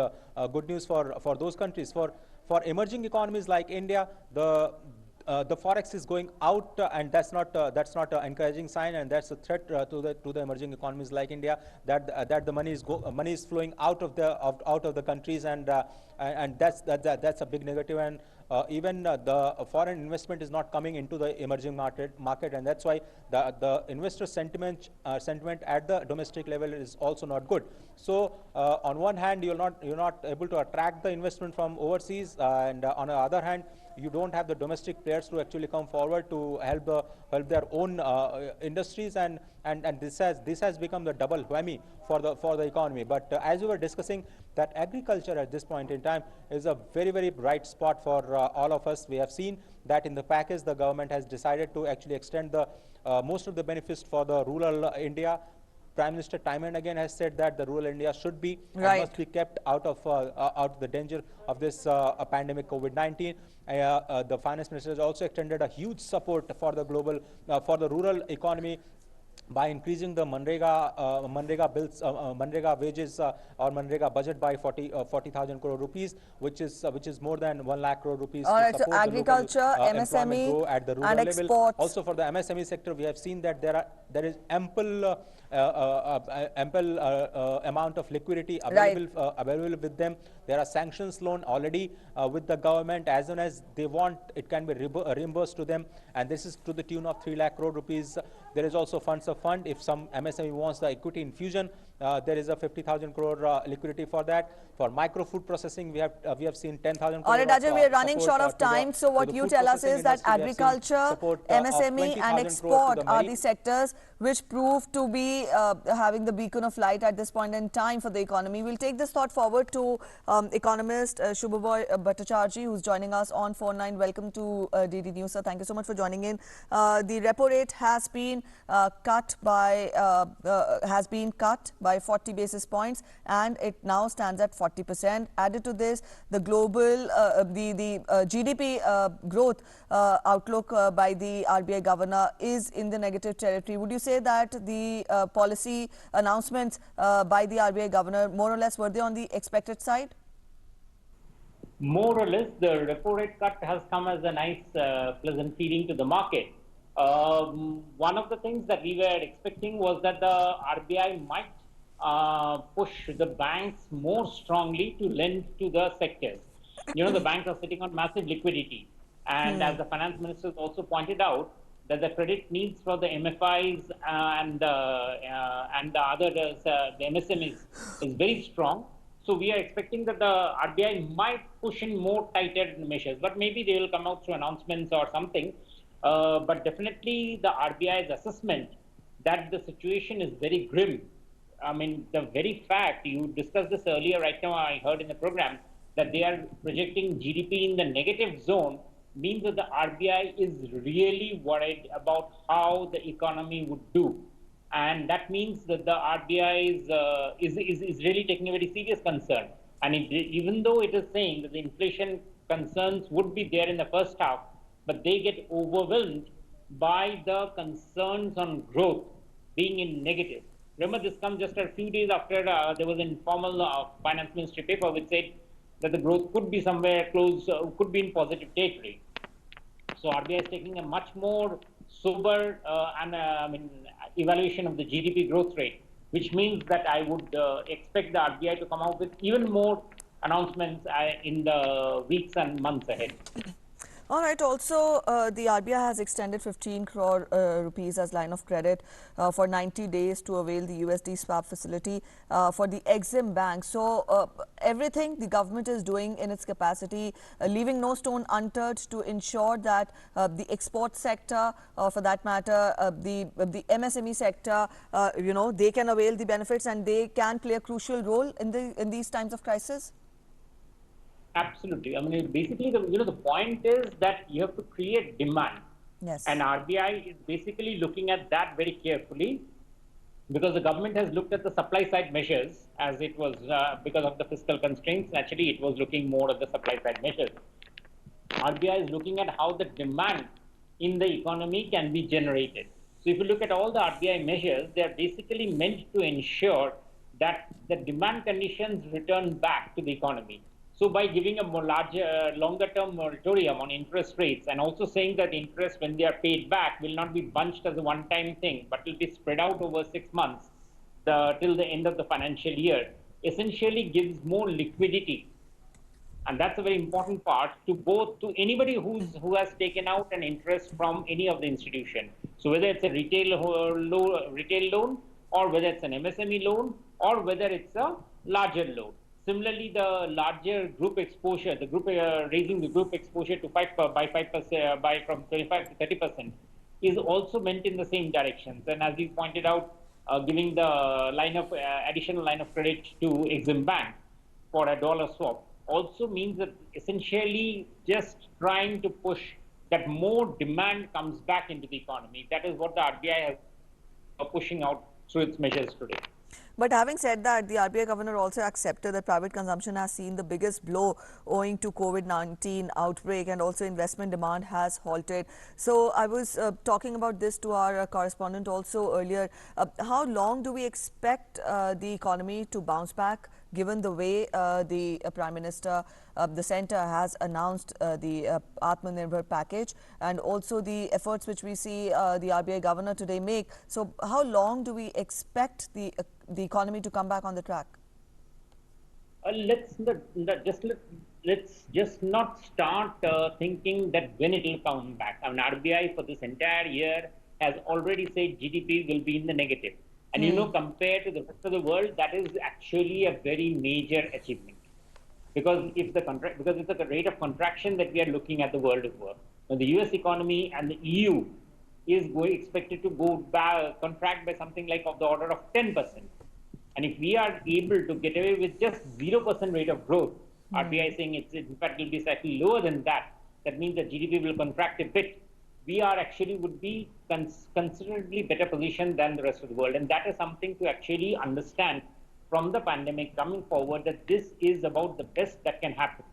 good news for those countries. For emerging economies like India, the forex is going out, and that's not an encouraging sign, and that's a threat to the emerging economies like India, that the money is flowing out of the countries, and that's a big negative, and even the foreign investment is not coming into the emerging market, and that's why the investor sentiment at the domestic level is also not good. So on one hand, you're not able to attract the investment from overseas, and on the other hand, you don't have the domestic players to actually come forward to help their own industries, and this has become the double whammy for the economy. But as we were discussing, that agriculture at this point in time is a very, very bright spot for all of us. We have seen that in the package, the government has decided to actually extend the most of the benefits for the rural India. Prime Minister time and again has said that the rural India should be and must be kept out of the danger of this pandemic COVID-19. The Finance Minister has also extended a huge support for the rural economy by increasing the Manrega bills, Manrega wages or Manrega budget by 40,000 crore rupees, which is more than 1 lakh crore rupees All to right, support so agriculture, the local, MSME, grow at the rural and level. exports. Also for the MSME sector, we have seen that there is ample amount of liquidity available with them. There are sanctions loan already with the government. As soon as they want, it can be reimbursed to them, and this is to the tune of 3 lakh crore rupees. There is also funds of fund. If some MSME wants the equity infusion, there is a 50,000 crore liquidity for that. For micro food processing, we have seen 10,000 crore. All right, Rajya, we are running short of time. So what you tell us is that agriculture, MSME and export are the sectors which prove to be having the beacon of light at this point in time for the economy. We'll take this thought forward to economist Shubhaboy Bhattacharjee, who's joining us on phone line. Welcome to DD News, sir. Thank you so much for joining in. The repo rate has been cut by 40 basis points, and it now stands at 40%. Added to this, the global GDP growth outlook by the RBI governor is in the negative territory. Would you say that the policy announcements by the RBI governor more or less were they on the expected side? More or less, the repo rate cut has come as a nice pleasant feeling to the market. One of the things that we were expecting was that the RBI might push the banks more strongly to lend to the sectors. You know, the banks are sitting on massive liquidity, and as the finance minister also pointed out, that the credit needs for the MFIs and the others, the MSMEs, is very strong. So we are expecting that the RBI might push in more tighter measures, but maybe they will come out through announcements or something. But definitely the RBI's assessment that the situation is very grim. I mean, the very fact, you discussed this earlier, right now I heard in the program, that they are projecting GDP in the negative zone, means that the RBI is really worried about how the economy would do. And that means that the RBI is really taking a very serious concern. And even though it is saying that the inflation concerns would be there in the first half, but they get overwhelmed by the concerns on growth being in negative. Remember, this comes just a few days after there was an informal finance ministry paper which said that the growth could be somewhere close, could be in positive territory. So RBI is taking a much more sober evaluation of the GDP growth rate, which means that I would expect the RBI to come out with even more announcements in the weeks and months ahead. All right. Also, the RBI has extended 15 crore rupees as line of credit for 90 days to avail the USD swap facility for the Exim Bank. So everything the government is doing in its capacity, leaving no stone unturned to ensure that the export sector, for that matter, the MSME sector, they can avail the benefits and they can play a crucial role in these times of crisis. Absolutely. I mean, basically, the point is that you have to create demand. Yes. And RBI is basically looking at that very carefully. because the government has looked at the supply side measures as it was because of the fiscal constraints. Naturally, it was looking more at the supply side measures. RBI is looking at how the demand in the economy can be generated. So if you look at all the RBI measures, they are basically meant to ensure that the demand conditions return back to the economy. So by giving a more larger, longer term moratorium on interest rates and also saying that the interest when they are paid back will not be bunched as a one-time thing, but will be spread out over 6 months till the end of the financial year, essentially gives more liquidity, and that's a very important part to both to anybody who has taken out an interest from any of the institution. So whether it's a retail loan, or whether it's an MSME loan, or whether it's a larger loan. Similarly, the larger group exposure, the group raising the group exposure to 5% by from 25 to 30% is also meant in the same directions. And as you pointed out, giving the additional line of credit to Exim Bank for a dollar swap also means that essentially just trying to push that more demand comes back into the economy. That is what the RBI is pushing out through its measures today. But having said that, the RBI governor also accepted that private consumption has seen the biggest blow owing to COVID-19 outbreak, and also investment demand has halted. So I was talking about this to our correspondent also earlier. How long do we expect the economy to bounce back, given the way the Prime Minister, the centre has announced the Atmanirbhar package, and also the efforts which we see the RBI governor today make? So how long do we expect the economy to come back on the track? Let's just not start thinking that when it will come back. I mean, RBI for this entire year has already said GDP will be in the negative. And you know, compared to the rest of the world, that is actually a very major achievement. Because if because it's at the rate of contraction that we are looking at the world over. Now, the US economy and the EU is expected to go back, contract by something like of the order of 10%. And if we are able to get away with just 0% rate of growth, RBI is saying it's in fact will be slightly lower than that. That means that GDP will contract a bit. We are actually would be considerably better positioned than the rest of the world. And that is something to actually understand from the pandemic coming forward, that this is about the best that can happen.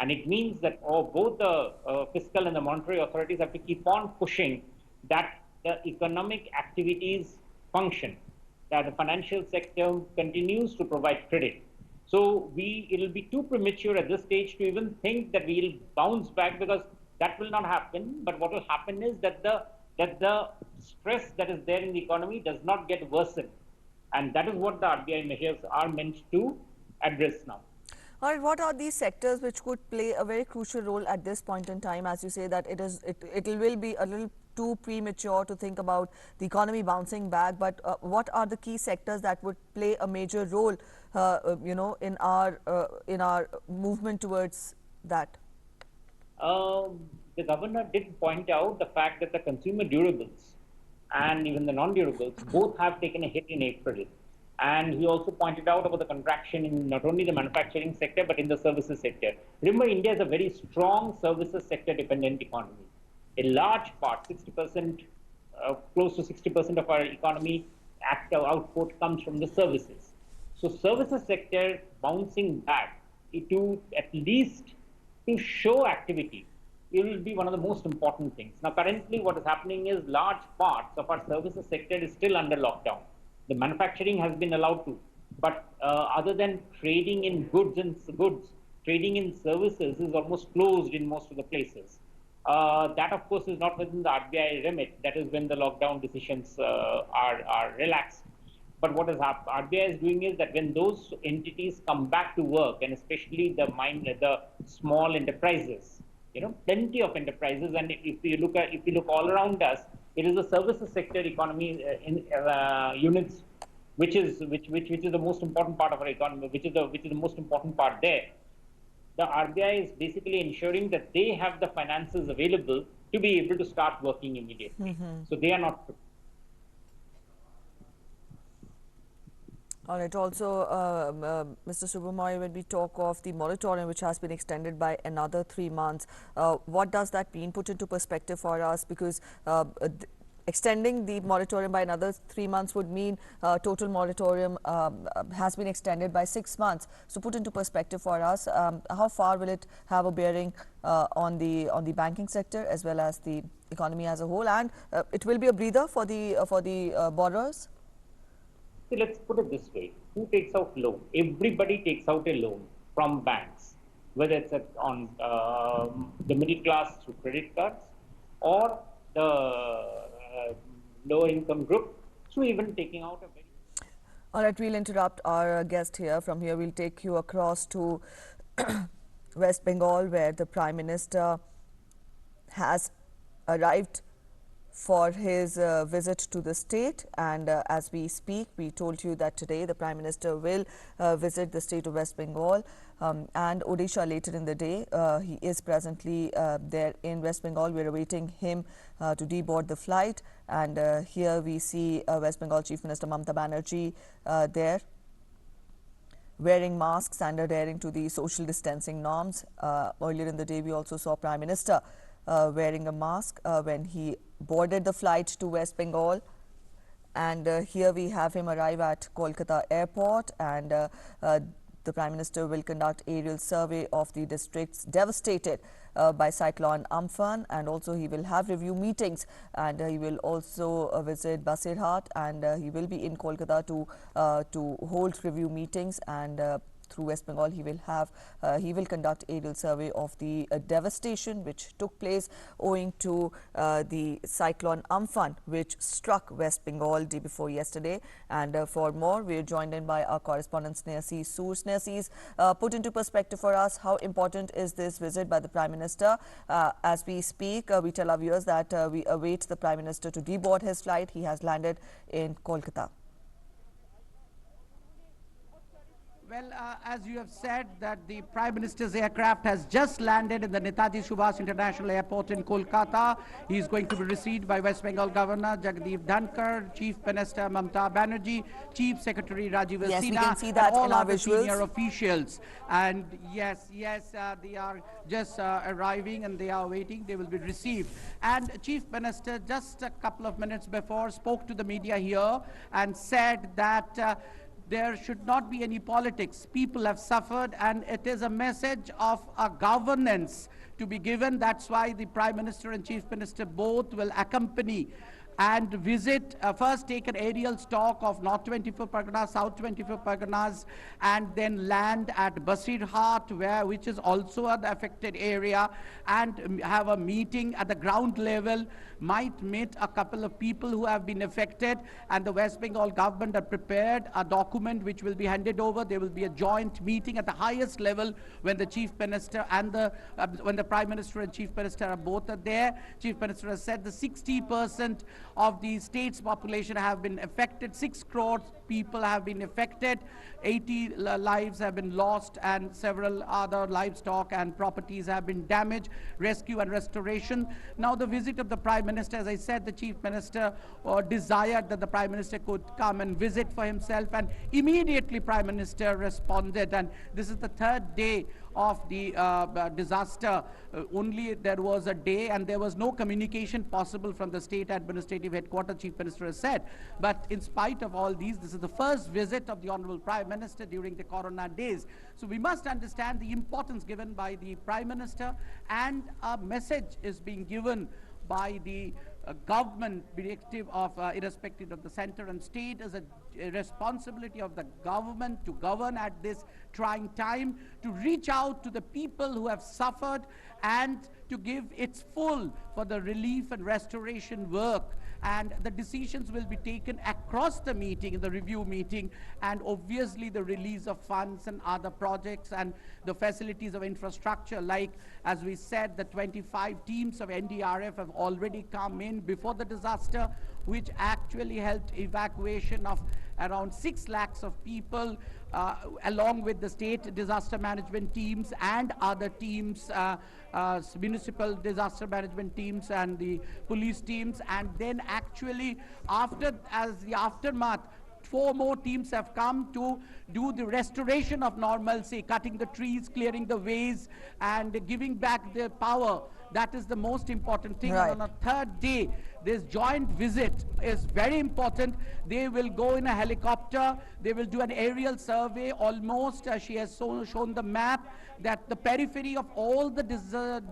And it means that both the fiscal and the monetary authorities have to keep on pushing that the economic activities function, that the financial sector continues to provide credit. So it'll be too premature at this stage to even think that we'll bounce back, because that will not happen. But what will happen is that the stress that is there in the economy does not get worsened. And that is what the RBI measures are meant to address now. All right, what are these sectors which could play a very crucial role at this point in time? As you say that it will be a little too premature to think about the economy bouncing back, but what are the key sectors that would play a major role, you know, in our movement towards that? The governor did point out the fact that the consumer durables and even the non-durables both have taken a hit in April. And he also pointed out about the contraction in not only the manufacturing sector, but in the services sector. Remember, India is a very strong services sector dependent economy. A large part, 60%, close to 60% of our economy active output comes from the services. So services sector bouncing back to at least to show activity, it will be one of the most important things. Now, currently what is happening is large parts of our services sector is still under lockdown. The manufacturing has been allowed to, but other than trading in goods, trading in services is almost closed in most of the places. That, of course, is not within the RBI remit. That is when the lockdown decisions are relaxed. But what RBI is doing is that when those entities come back to work, and especially the small enterprises, you know, plenty of enterprises, and if you look all around us, it is the services sector economy units, which is the most important part of our economy, which is the most important part there. The RBI is basically ensuring that they have the finances available to be able to start working immediately. So they are not. All right. Also, Mr. Subramanian, when we talk of the moratorium, which has been extended by another 3 months, what does that mean? Put into perspective for us, because extending the moratorium by another 3 months would mean total moratorium has been extended by 6 months. So put into perspective for us, how far will it have a bearing on the banking sector as well as the economy as a whole, and it will be a breather for the borrowers? See, let's put it this way. Who takes out loan? Everybody takes out a loan from banks, whether it's on the middle class through credit cards or the lower income group through even taking out a very... All right, we'll interrupt our guest here. From here, we'll take you across to West Bengal, where the Prime Minister has arrived for his visit to the state, and as we speak, we told you that today the Prime Minister will visit the state of West Bengal and Odisha later in the day. He is presently there in West Bengal. We're awaiting him to deboard the flight, and here we see West Bengal Chief Minister Mamata Banerjee there, wearing masks and adhering to the social distancing norms. Earlier in the day, we also saw Prime Minister wearing a mask when he boarded the flight to West Bengal. And here we have him arrive at Kolkata airport, and the Prime Minister will conduct aerial survey of the districts devastated by cyclone Amphan, and also he will have review meetings, and he will also visit Basirhat, and he will be in Kolkata to hold review meetings, and through West Bengal he will conduct aerial survey of the devastation which took place owing to the cyclone Amphan, which struck West Bengal day before yesterday. And for more, we are joined in by our correspondent Snehasi Soor. Snehasi, put into perspective for us, how important is this visit by the Prime Minister? As we speak, we tell our viewers that we await the Prime Minister to deboard his flight. He has landed in Kolkata. Well, as you have said, that the Prime Minister's aircraft has just landed in the Netaji Subhas International Airport in Kolkata. He is going to be received by West Bengal Governor Jagdeep Dhankar, Chief Minister Mamata Banerjee, Chief Secretary Rajiv Yes, Sinha, we can see that and all in our other visuals. senior officials. And yes, they are just arriving and they are waiting. They will be received. And Chief Minister, just a couple of minutes before, spoke to the media here and said that there should not be any politics. People have suffered, and it is a message of a governance to be given. That's why the Prime Minister and Chief Minister both will accompany and visit, first take an aerial stock of North 24 Parganas, South 24 Parganas, and then land at Basirhat, which is also an affected area, and have a meeting at the ground level, might meet a couple of people who have been affected, and the West Bengal government have prepared a document which will be handed over. There will be a joint meeting at the highest level when the Chief Minister and when the Prime Minister and Chief Minister are both there. Chief Minister has said the 60% of the state's population have been affected. 6 crore people have been affected. 80 lives have been lost, and several other livestock and properties have been damaged. Rescue and restoration. Now the visit of the Prime Minister, as I said, the Chief Minister desired that the Prime Minister could come and visit for himself, and immediately Prime Minister responded. And this is the 3rd day of the disaster. Only there was a day and there was no communication possible from the state administrative headquarters, Chief Minister has said. But in spite of all these, this is the first visit of the Honorable Prime Minister during the Corona days. So we must understand the importance given by the Prime Minister, and a message is being given by the government directive of irrespective of the center and state, as a responsibility of the government to govern at this trying time, to reach out to the people who have suffered and to give its full for the relief and restoration work. And the decisions will be taken across the meeting, in the review meeting, and obviously the release of funds and other projects and the facilities of infrastructure, like, as we said, the 25 teams of NDRF have already come in before the disaster, which actually helped evacuation of around 6 lakhs of people, along with the state disaster management teams and other teams, municipal disaster management teams and the police teams. And then actually, as the aftermath, 4 more teams have come to do the restoration of normalcy, cutting the trees, clearing the ways, and giving back the power. That is the most important thing. Right. And on a third day, this joint visit is very important. They will go in a helicopter. They will do an aerial survey. Almost, she has shown the map, that the periphery of all the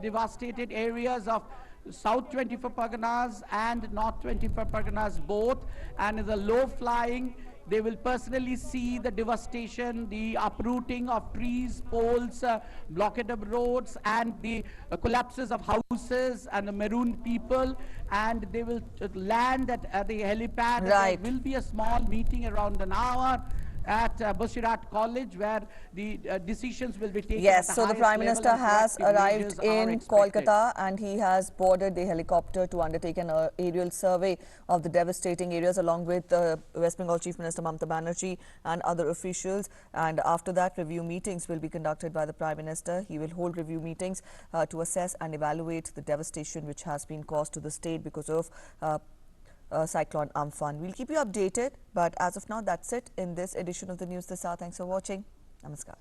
devastated areas of South 24 Parganas and North 24 Parganas both, and is a low flying. They will personally see the devastation, the uprooting of trees, poles, blockade of roads, and the collapses of houses and the marooned people. And they will land at the helipad. Right. There will be a small meeting around an hour at Basirat College, where the decisions will be taken. Yes, at so the highest Prime level, Minister and has corrective arrived measures are in expected. Kolkata, and he has boarded the helicopter to undertake an aerial survey of the devastating areas, along with West Bengal Chief Minister Mamata Banerjee and other officials. And after that, review meetings will be conducted by the Prime Minister. He will hold review meetings to assess and evaluate the devastation which has been caused to the state because of Cyclone Amphan. We'll keep you updated, but as of now, that's it in this edition of the News This Hour. Thanks for watching. Namaskar.